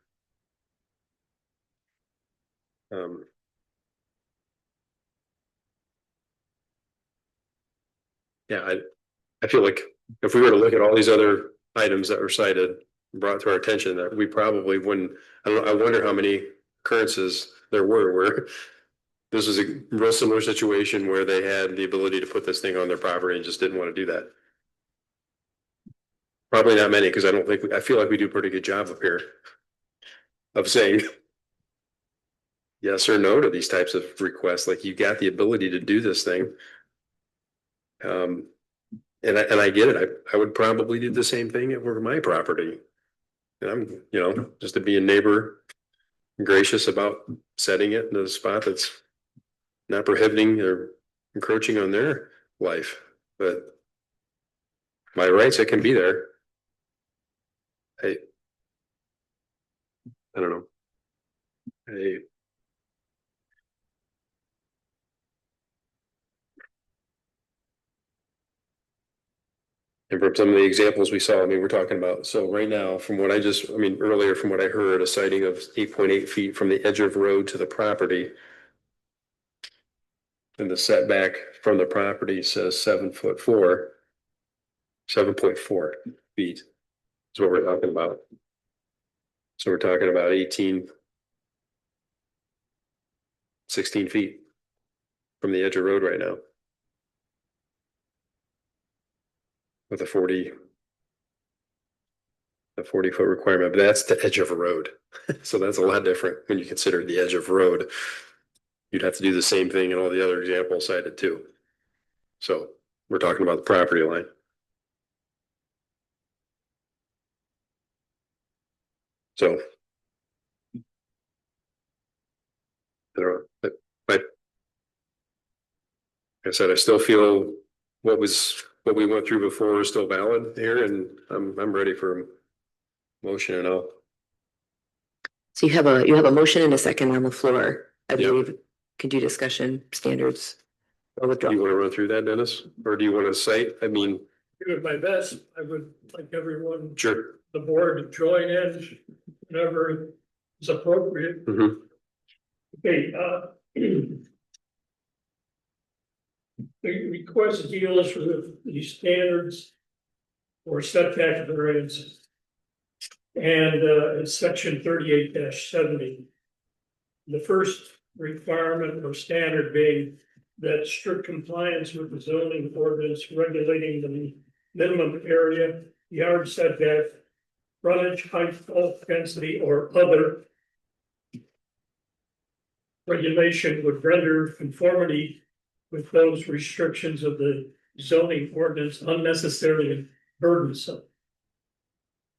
yeah, I feel like if we were to look at all these other items that were cited, brought to our attention, that we probably wouldn't, I wonder how many occurrences there were where this was a real similar situation where they had the ability to put this thing on their property and just didn't want to do that. Probably not many, because I feel like we do a pretty good job up here of saying yes or no to these types of requests. Like, you got the ability to do this thing. And I get it. I would probably do the same thing if it were my property. And I'm, you know, just to be a neighbor, gracious about setting it in a spot that's not prohibiting or encroaching on their life. But my rights, it can be there. I don't know. And from some of the examples we saw, I mean, we're talking about, so right now, from what earlier, from what I heard, a sighting of 8.8 feet from the edge of road to the property. And the setback from the property says 7.4 feet is what we're talking about. So we're talking about 16 feet from the edge of road right now. With a 40-foot requirement, but that's the edge of a road. So that's a lot different when you consider the edge of road. You'd have to do the same thing in all the other examples cited too. So we're talking about the property line. So I don't know, but like I said, I still feel what we went through before is still valid here, and I'm ready for a motion and all. So you have a motion and a second on the floor. I Yeah. believe. Could you discussion standards or Do withdraw? you want to run through that, Dennis? Or do you want to cite? I mean, Do my best. I would like everyone, sure. the board, to join in whenever is appropriate. Mhm. Okay, the request deals with the standards for setback variances. And it's section 38-70. The first requirement or standard being that strict compliance with the zoning ordinance regulating the minimum area, yard setback, frontage, height, bulk density, or other regulation would render conformity with those restrictions of the zoning ordinance unnecessarily burdensome.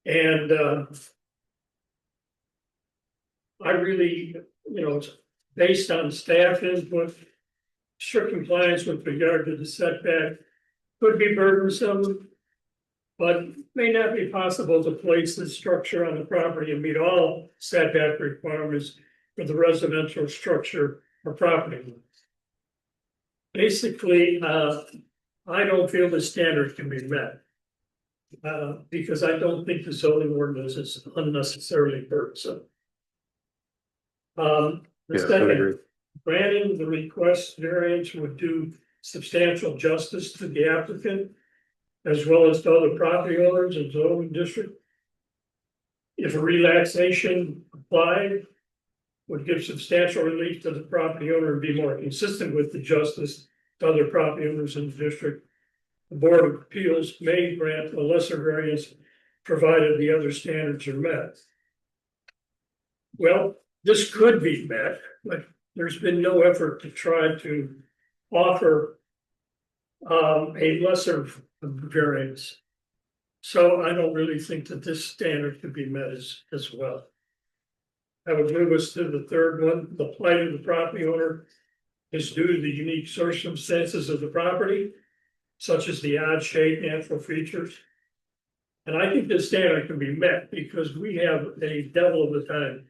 And I really, it's based on staff input, strict compliance with regard to the setback could be burdensome, but may not be possible to place the structure on the property and meet all setback requirements for the residential structure or property. Basically, I don't feel the standard can be met. Because I don't think the zoning ordinance is unnecessarily burdensome. The Yeah, I second, agree. granting the request variance would do substantial justice to the applicant, as well as to other property owners in zoning district. If a relaxation applied, would give substantial relief to the property owner and be more consistent with the justice to other property owners in the district. The Board of Appeals may grant a lesser variance provided the other standards are met. Well, this could be met, but there's been no effort to try to offer a lesser variance. So I don't really think that this standard could be met as well. That would move us to the third one. The plight of the property owner is due to the unique circumstances of the property. such as the odd shade natural features. And I think this standard can be met because we have a devil of a time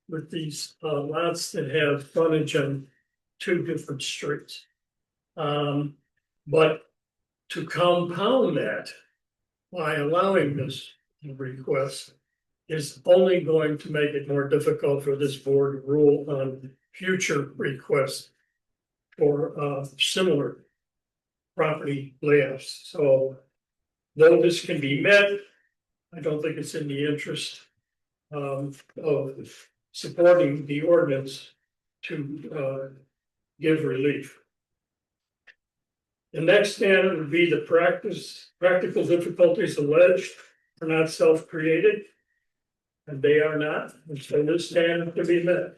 with these lots that have frontage on two different streets. But to compound that by allowing this request is only going to make it more difficult for this board to rule on future requests for similar property layouts. So though this can be met, I don't think it's in the interest of supporting the ordinance to give relief. The next standard would be the practical difficulties alleged are not self-created. And they are not, and so this standard to be met.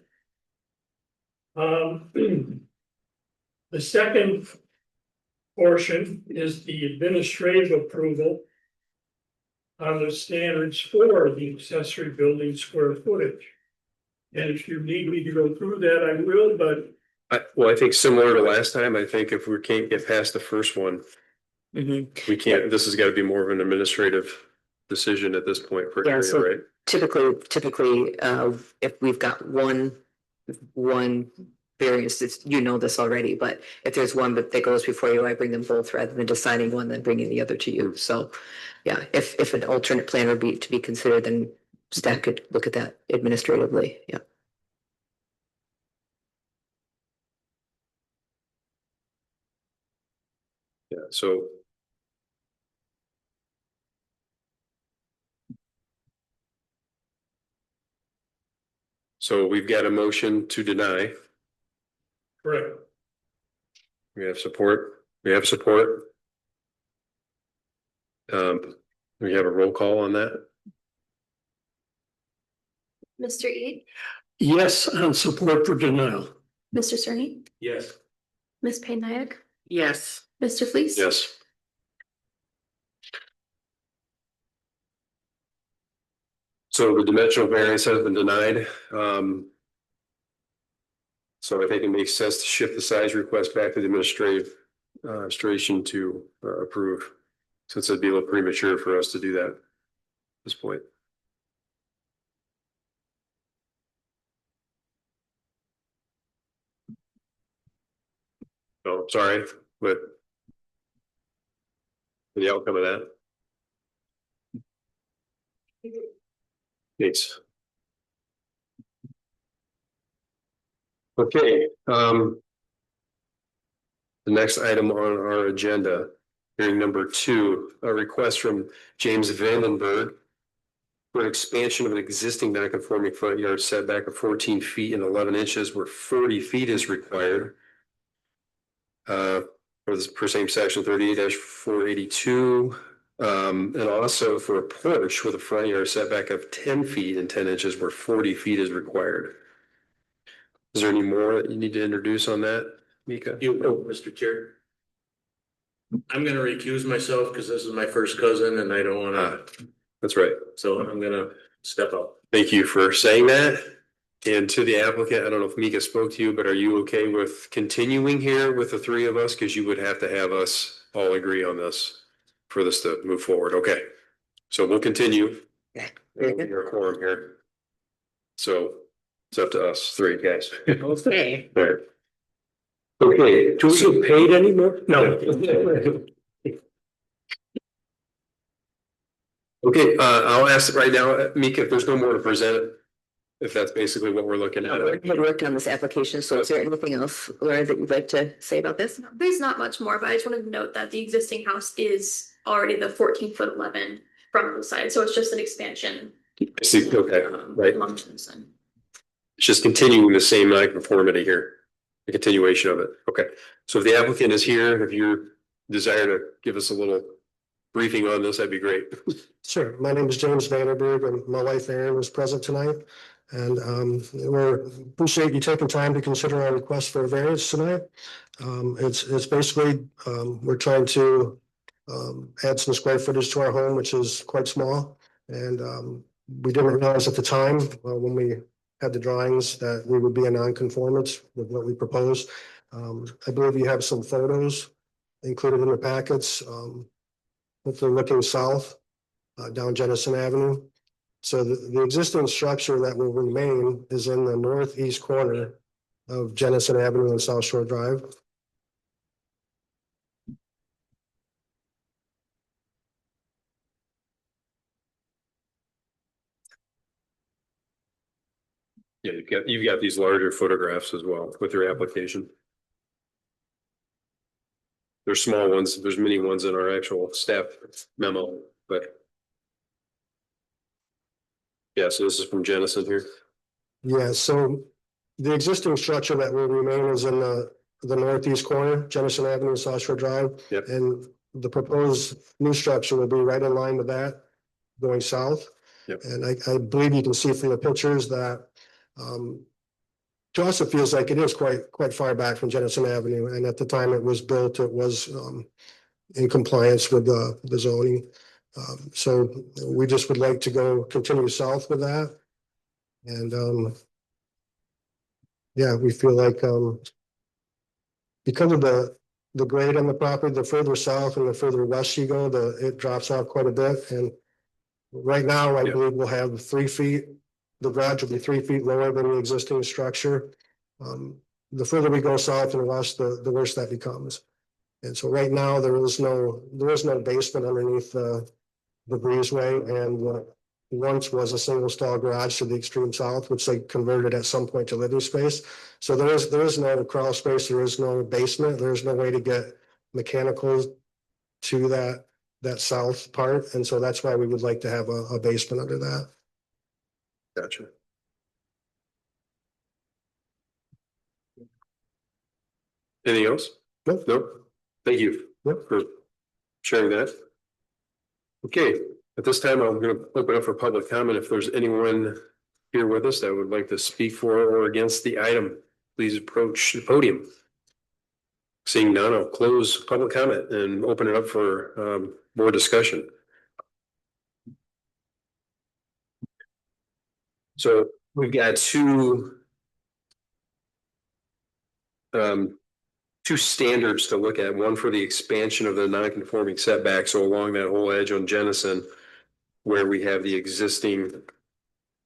The second portion is the administrative approval on the standards for the accessory building square footage. And if you need me to go through that, I will, but I think similar to last time, I think if we can't get past the first one, we can't, this has got to be more of an administrative decision at this point for Yeah, so- right? Typically, if we've got one variance, it's, you know this already, but if there's one that goes before you, I bring them both rather than deciding one, then bringing the other to you. So, yeah, if an alternate plan would be to be considered, then staff could look at that administratively. Yeah. Yeah, so. So we've got a motion to deny. correct. We have support. We have support. We have a roll call on that. Mr. Eid, Yes, on support for denial. Mr. Cerny, Yes. Ms. Payne Nayak, Yes. Mr. Fleece. Yes. So the dimensional variance has been denied. So I think it makes sense to shift the size request back to the administration to approve. Since it'd be a little premature for us to do that at this point. Oh, sorry, but the outcome of that. Thanks. Okay, the next item on our agenda, hearing number 2, a request from James Vandenberg for an expansion of an existing non-conforming front yard setback of 14 feet and 11 inches where 40 feet is required. For this per same section 38-482. And also for a porch with a front yard setback of 10 feet and 10 inches where 40 feet is required. Is there any more that you need to introduce on that, Mika? Mr. Chair. I'm gonna recuse myself because this is my first cousin and I don't wanna, That's right. so I'm gonna step up. Thank you for saying that. And to the applicant, I don't know if Mika spoke to you, but are you okay with continuing here with the 3 of us? Because you would have to have us all agree on this for this to move forward. Okay. So we'll continue. Okay, very good. Your quorum here. So it's up to us 3 guys. Okay. All right. Okay. Do we get paid anymore? No. Okay, I'll ask right now, Mika, if there's no more to present, if that's basically what we're looking at. We had worked on this application, so is there anything else, Laura, that you'd like to say about this? There's not much more, but I just wanted to note that the existing house is already the 14-foot 11 from the side, so it's just an expansion. I see, okay, right. Dimensions and- It's just continuing the same non-conformity here, the continuation of it. Okay, so if the applicant is here, if you desire to give us a little briefing on this, that'd be great. Sure. My name is James Vanderberg and my wife Erin was present tonight. And we appreciate you taking time to consider our request for a variance tonight. It's basically, we're trying to add some square footage to our home, which is quite small. And we didn't realize at the time when we had the drawings that we would be a non-conformance with what we proposed. I believe you have some photos included in the packets. Hopefully looking south down Jennison Avenue. So the existing structure that will remain is in the northeast corner of Jennison Avenue and South Shore Drive. Yeah, you've got these larger photographs as well with your application. There's small ones, there's many ones in our actual staff memo, but. Yeah, so this is from Jennison here. Yeah, so the existing structure that will remain is in the northeast corner, Jennison Avenue, South Shore Drive. Yep. And the proposed new structure will be right in line with that, going south. Yep. And I believe you can see from the pictures that to us, it feels like it is quite far back from Jennison Avenue. And at the time it was built, it was in compliance with the zoning. So we just would like to continue south with that. And yeah, we feel like because of the grade on the property, the further south and the further west you go, it drops off quite a bit. And right now, I believe we'll have 3 feet. The garage will be 3 feet lower than the existing structure. The further we go south and west, the worse that becomes. And so right now there is no basement underneath the breezeway, and once was a single stall garage to the extreme south, which they converted at some point to living space. So there is no crawl space, there is no basement, there's no way to get mechanicals to that south part. And so that's why we would like to have a basement under that. Gotcha. Anything else? Nope. Nope. Thank you for sharing that. Okay, at this time, I'm going to open up for public comment. If there's anyone here with us that would like to speak for or against the item, please approach the podium. Seeing none, I'll close public comment and open it up for more discussion. So we've got two standards to look at. One for the expansion of the non-conforming setback, so along that whole edge on Jennison, where we have the existing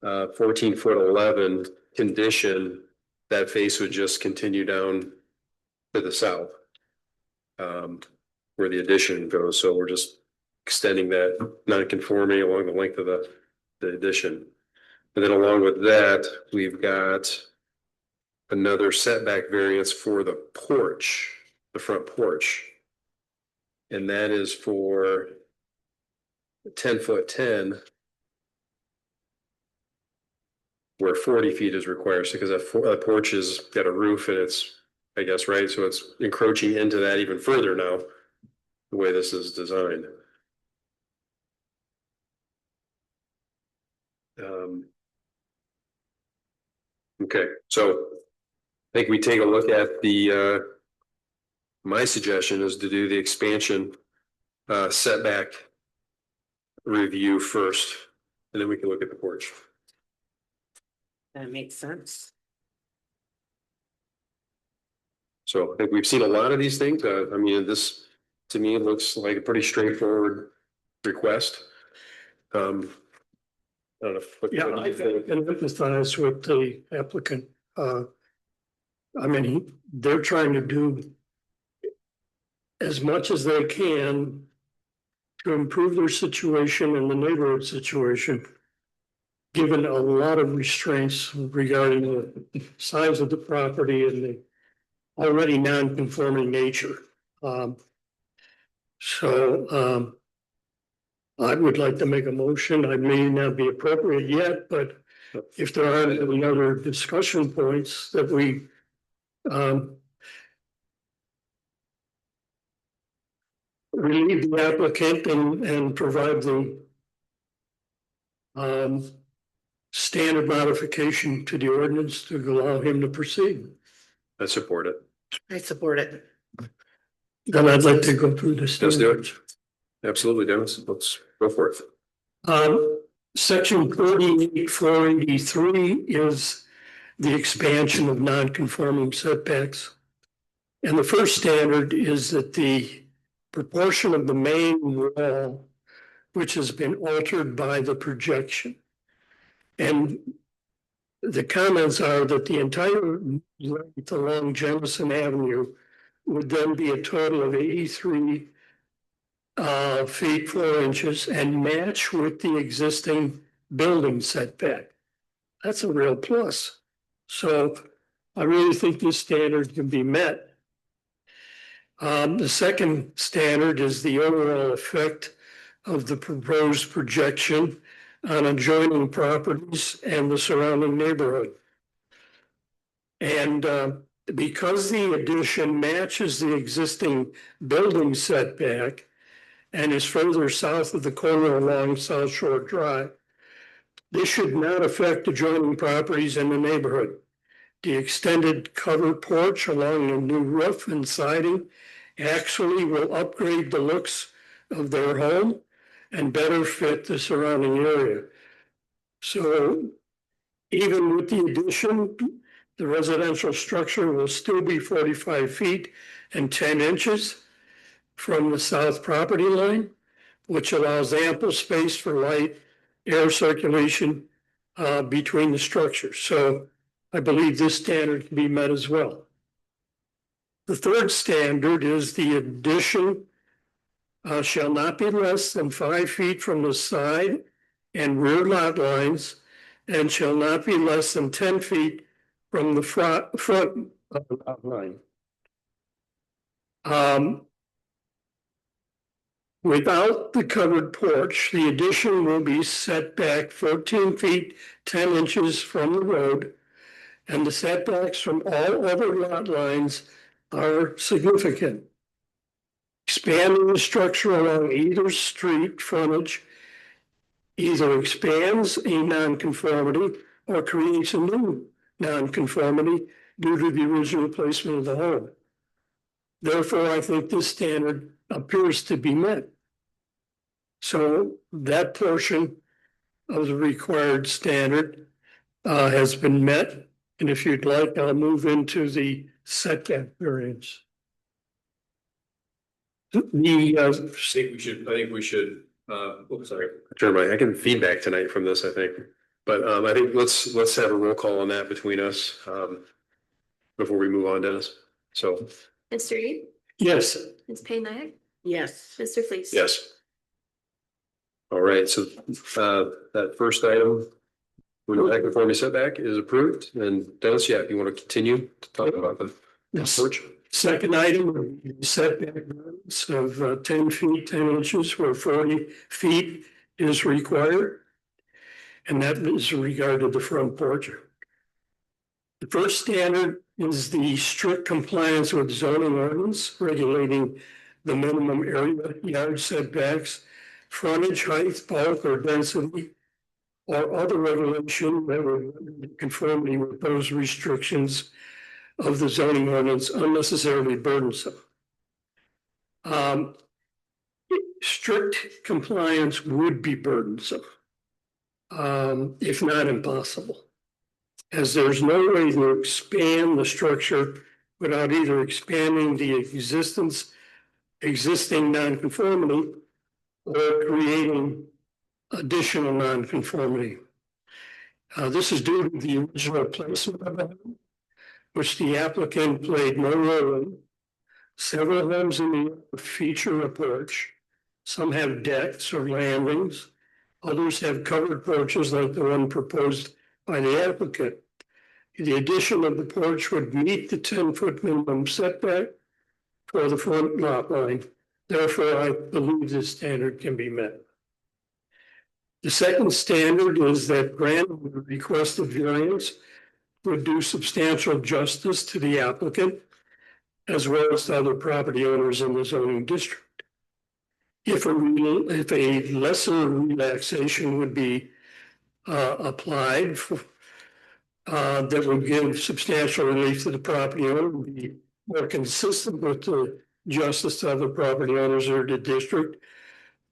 14-foot 11 condition, that face would just continue down to the south where the addition goes. So we're just extending that non-conformity along the length of the addition. And then along with that, we've got another setback variance for the porch, the front porch. And that is for 10-foot 10, where 40 feet is required. So because that porch has got a roof and it's, I guess, right. So it's encroaching into that even further now, the way this is designed. Okay, so I think we take a look at my suggestion is to do the expansion setback review first, and then we can look at the porch. That makes sense. So I think we've seen a lot of these things. I mean, this to me looks like a pretty straightforward request. I don't know. Yeah, I can empathize with the applicant. I mean, they're trying to do as much as they can to improve their situation and the neighborhood situation, given a lot of restraints regarding the size of the property and the already non-conforming nature. I would like to make a motion. I may not be appropriate yet, but if there aren't any other discussion points that we relieve the applicant and provide the standard modification to the ordinance to allow him to proceed. I support it. I support it. Then I'd like to go through the Let's do standards. it. Absolutely, Dennis. Let's go for it. Section 48483 is the expansion of non-conforming setbacks. And the first standard is that the proportion of the main wall, which has been altered by the projection. And the comments are that the entire length along Jemison Avenue would then be a total of 83 feet 4 inches and match with the existing building setback. That's a real plus. So I really think this standard can be met. The second standard is the overall effect of the proposed projection on adjoining properties and the surrounding neighborhood. And because the addition matches the existing building setback and is further south of the corner along South Shore Drive, this should not affect adjoining properties in the neighborhood. The extended covered porch along the new roof and siding actually will upgrade the looks of their home and better fit the surrounding area. So even with the addition, the residential structure will still be 45 feet and 10 inches from the south property line, which allows ample space for light, air circulation between the structures. So I believe this standard can be met as well. The third standard is the addition shall not be less than 5 feet from the side and rear lot lines and shall not be less than 10 feet from the front of the lot line. Without the covered porch, the addition will be set back 14 feet, 10 inches from the road, and the setbacks from all other lot lines are significant. Expanding the structure along either street frontage either expands a nonconformity or creates a new nonconformity due to the original placement of the home. Therefore, I think this standard appears to be met. So that portion of the required standard has been met. And if you'd like, I'll move into the setback variance. I think we should, sorry, Jeremiah, I get feedback tonight from this, I think. But I think let's have a roll call on that between us before we move on, Dennis. So. Mr. Reed? Yes. Ms. Payne Nayak? Yes. Mr. Fleece? Yes. All right, so that first item, when the non-conformity setback is approved, and Dennis, yeah, if you want to continue to talk about the porch. Second item, setback variance of 10 feet, 10 inches where 40 feet is required. And that is regarding the front porch. The first standard is the strict compliance with zoning ordinance regulating the minimum area, yard setbacks, frontage height, bulk or density, or other regulation that would be in conformity with those restrictions of the zoning ordinance unnecessarily burdensome. Strict compliance would be burdensome, if not impossible, as there's no way to expand the structure without either expanding the existing nonconformity or creating additional nonconformity. This is due to the original placement of the home, which the applicant played no role in. Several homes in the feature a porch. Some have decks or landings. Others have covered porches like the one proposed by the applicant. The addition of the porch would meet the 10-foot minimum setback for the front lot line. Therefore, I believe this standard can be met. The second standard is that granting the requested variance would do substantial justice to the applicant as well as to other property owners in the zoning district. If a lesser relaxation would be applied for, that would give substantial relief to the property owner, would be more consistent with the justice to other property owners or the district,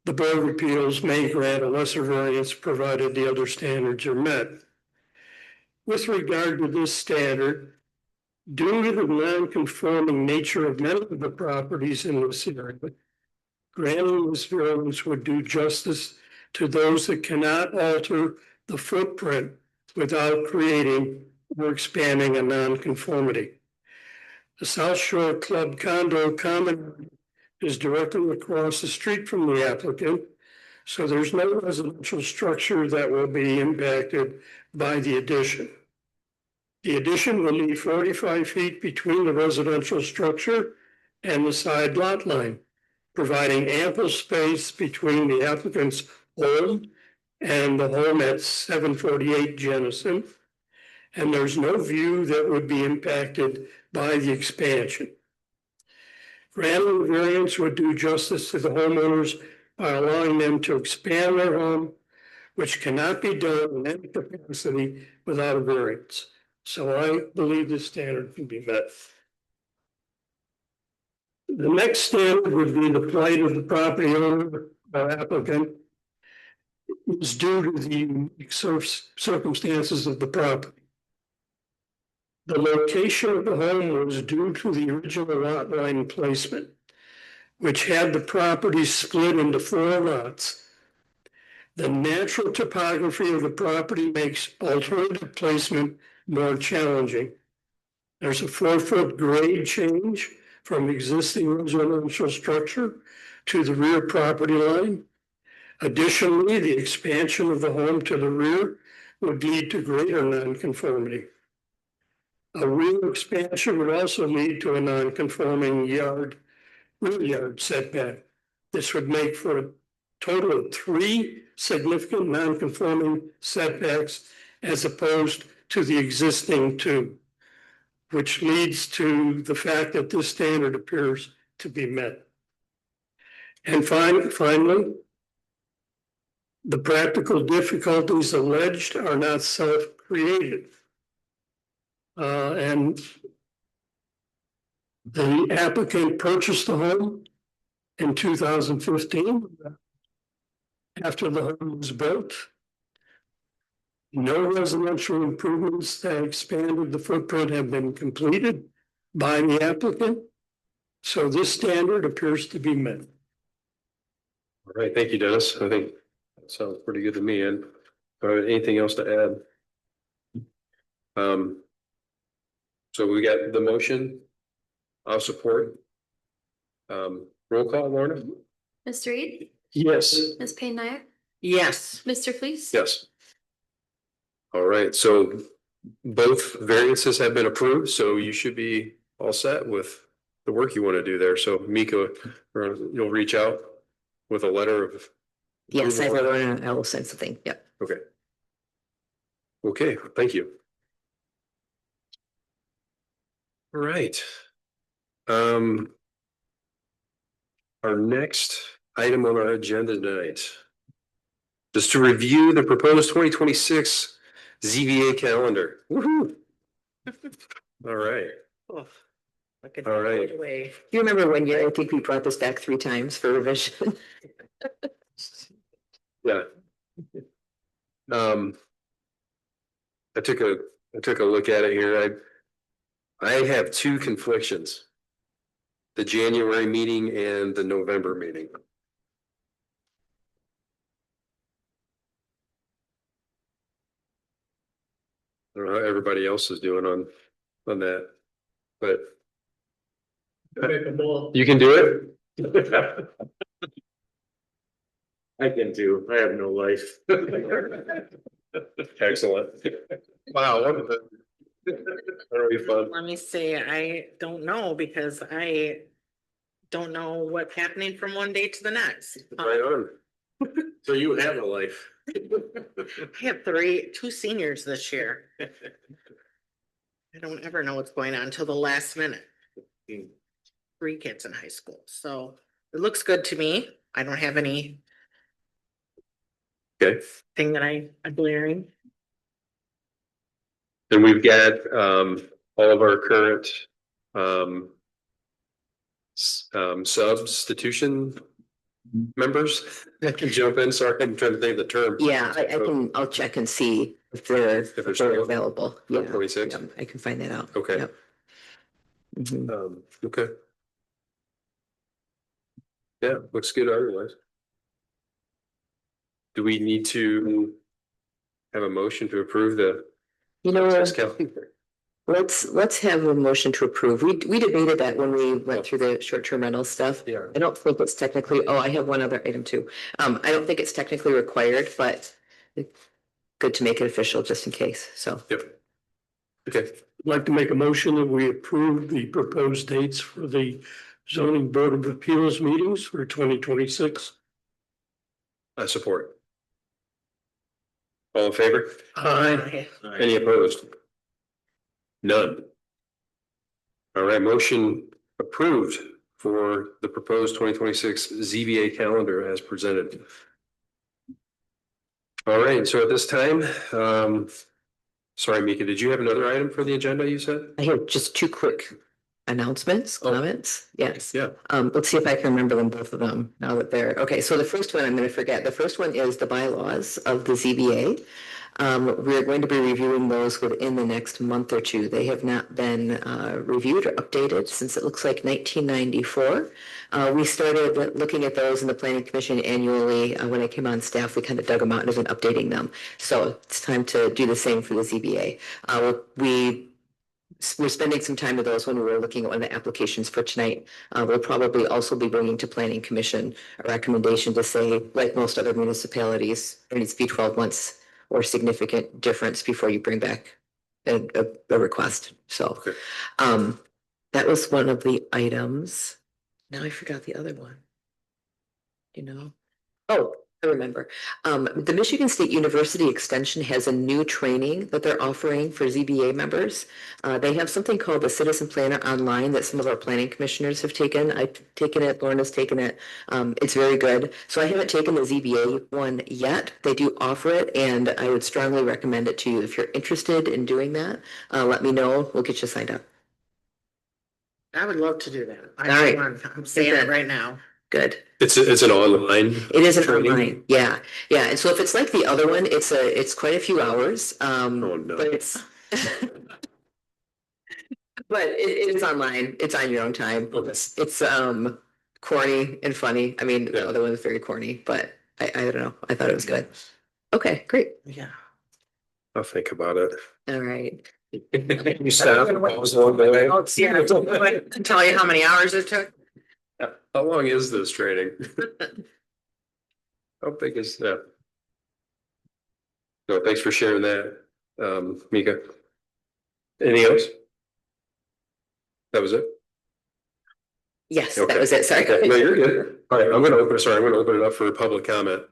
the Board of Appeals may grant a lesser variance provided the other standards are met. With regard to this standard, due to the non-conforming nature of many of the properties in this area, Granting this variance would do justice to those that cannot alter the footprint without creating or expanding a nonconformity. The South Shore Club condo common is directly across the street from the applicant, so there's no residential structure that will be impacted by the addition. The addition will leave 45 feet between the residential structure and the side lot line, providing ample space between the applicant's home and the home at 748 Jennison. And there's no view that would be impacted by the expansion. Granting the variance would do justice to the homeowners by allowing them to expand their home, which cannot be done in any capacity without a variance. So I believe this standard can be met. The next standard would be the plight of the property owner or applicant is due to the unique circumstances of the property. The location of the home was due to the original lot line placement, which had the property split into 4 lots. The natural topography of the property makes alternative placement more challenging. There's a 4-foot grade change from existing residential structure to the rear property line. Additionally, the expansion of the home to the rear would lead to greater nonconformity. A rear expansion would also lead to a nonconforming rear yard setback. This would make for a total of 3 significant nonconforming setbacks as opposed to the existing 2, which leads to the fact that this standard appears to be met. And finally, the practical difficulties alleged are not self-created. And the applicant purchased the home in 2015 after the home was built. No residential improvements that expanded the footprint have been completed by the applicant. So this standard appears to be met. All right, thank you, Dennis. I think that sounds pretty good to me. And anything else to add? So we got the motion. I'll support. Roll call, Lorna? Mr. Reed, Yes. Ms. Payne Nayak, Yes. Mr. Fleece. Yes. All right, so both variances have been approved, so you should be all set with the work you want to do there. So Mika, you'll reach out with a letter of. Yes, I approval? will send something. Yep. Okay. Okay, thank you. All right. Our next item on our agenda tonight is to review the proposed 2026 ZBA calendar. Woohoo! All right. Oh, look at All that right. go away. Do you remember when I think we brought this back 3 times for revision? Yeah. I took a look at it here. I have 2 conflictions. The January meeting and the November meeting. I don't know how everybody else is doing on that, but you can do it. I can do, I have no life. Excellent. Wow. That'll be fun. Let me say, I don't know because I don't know what's happening from one day to the next. Right on. So you have a life. I have 2 seniors this year. I don't ever know what's going on until the last minute. 3 kids in high school, so it looks good to me. I don't have any Okay. thing that I'm glaring. And we've got all of our current substitution members that can jump in. Sorry, I'm trying to think of the term. Yeah, I'll check and see if they're still available. for Yeah, 26. yeah, I can find that out. Okay. Yep. Mhm. Okay. Yeah, looks good otherwise. Do we need to have a motion to approve the You know, calendar? let's have a motion to approve. We debated that when we went through the short-term rental stuff. Yeah. I don't think it's technically, oh, I have one other item too. I don't think it's technically required, but good to make it official just in case, so. Yep. Okay, I'd like to make a motion that we approve the proposed dates for the zoning board of appeals meetings for 2026. I support. All in favor? Aye. Any opposed? None. All right, motion approved for the proposed 2026 ZBA calendar as presented. All right, so at this time, sorry, Mika, did you have another item for the agenda you said? I have just two quick announcements, Oh. comments. Yes. Yeah. Let's see if I can remember them, both of them, now that they're, okay, so the first one I'm gonna forget. The first one is the bylaws of the ZBA. We're going to be reviewing those within the next month or two. They have not been reviewed or updated since it looks like 1994. We started looking at those in the planning commission annually. When I came on staff, we kind of dug them out and have been updating them. So it's time to do the same for the ZBA. We're spending some time with those when we were looking at one of the applications for tonight. We'll probably also be bringing to planning commission a recommendation to say, like most other municipalities, there needs to be 12 months or significant difference before you bring back a request. So that was one of the items. Now I forgot the other one. You know, oh, I remember. The Michigan State University Extension has a new training that they're offering for ZBA members. They have something called the Citizen Planner Online that some of our planning commissioners have taken. I've taken it, Lauren taken it. It's very good. So I haven't taken the ZBA one yet. They do offer it, and I would strongly recommend it to you. If you're interested in doing that, let me know. We'll get you signed up. I would love to do that. All right. I'm saying it right now. Good. It's an online. It is an training? online, yeah, yeah. And so if it's like the other one, it's quite a few hours. No. But it's but it is online. It's on your own time. Okay. It's corny and funny. I mean, the other one is very corny, but I don't know. I thought it was good. Okay, great. Yeah. I'll think about it. All right. You staff. Oh, yeah, I can tell you how many hours it took. How long is this training? How big is that? No, thanks for sharing that, Mika. Anything else? That was it? Yes, Okay. that was it. Sorry. Okay, no, you're good. All right, I'm gonna open it up for public comment.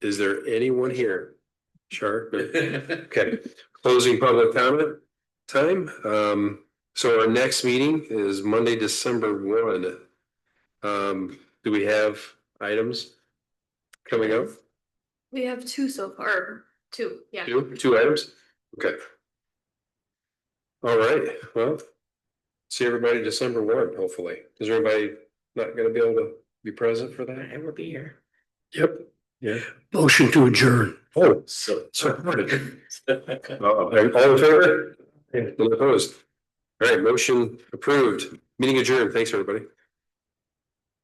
Is there anyone here? Sure. Okay, closing public comment time. So our next meeting is Monday, December 1. Do we have items coming up? We have two so far, two, yeah. Two items? Okay. All right, well, see everybody December 1, hopefully. Is everybody not gonna be able to be present for that? I will be here. Yep. Yeah. Motion to adjourn. Oh, so. All in favor? None opposed? All right, motion approved. Meeting adjourned. Thanks, everybody.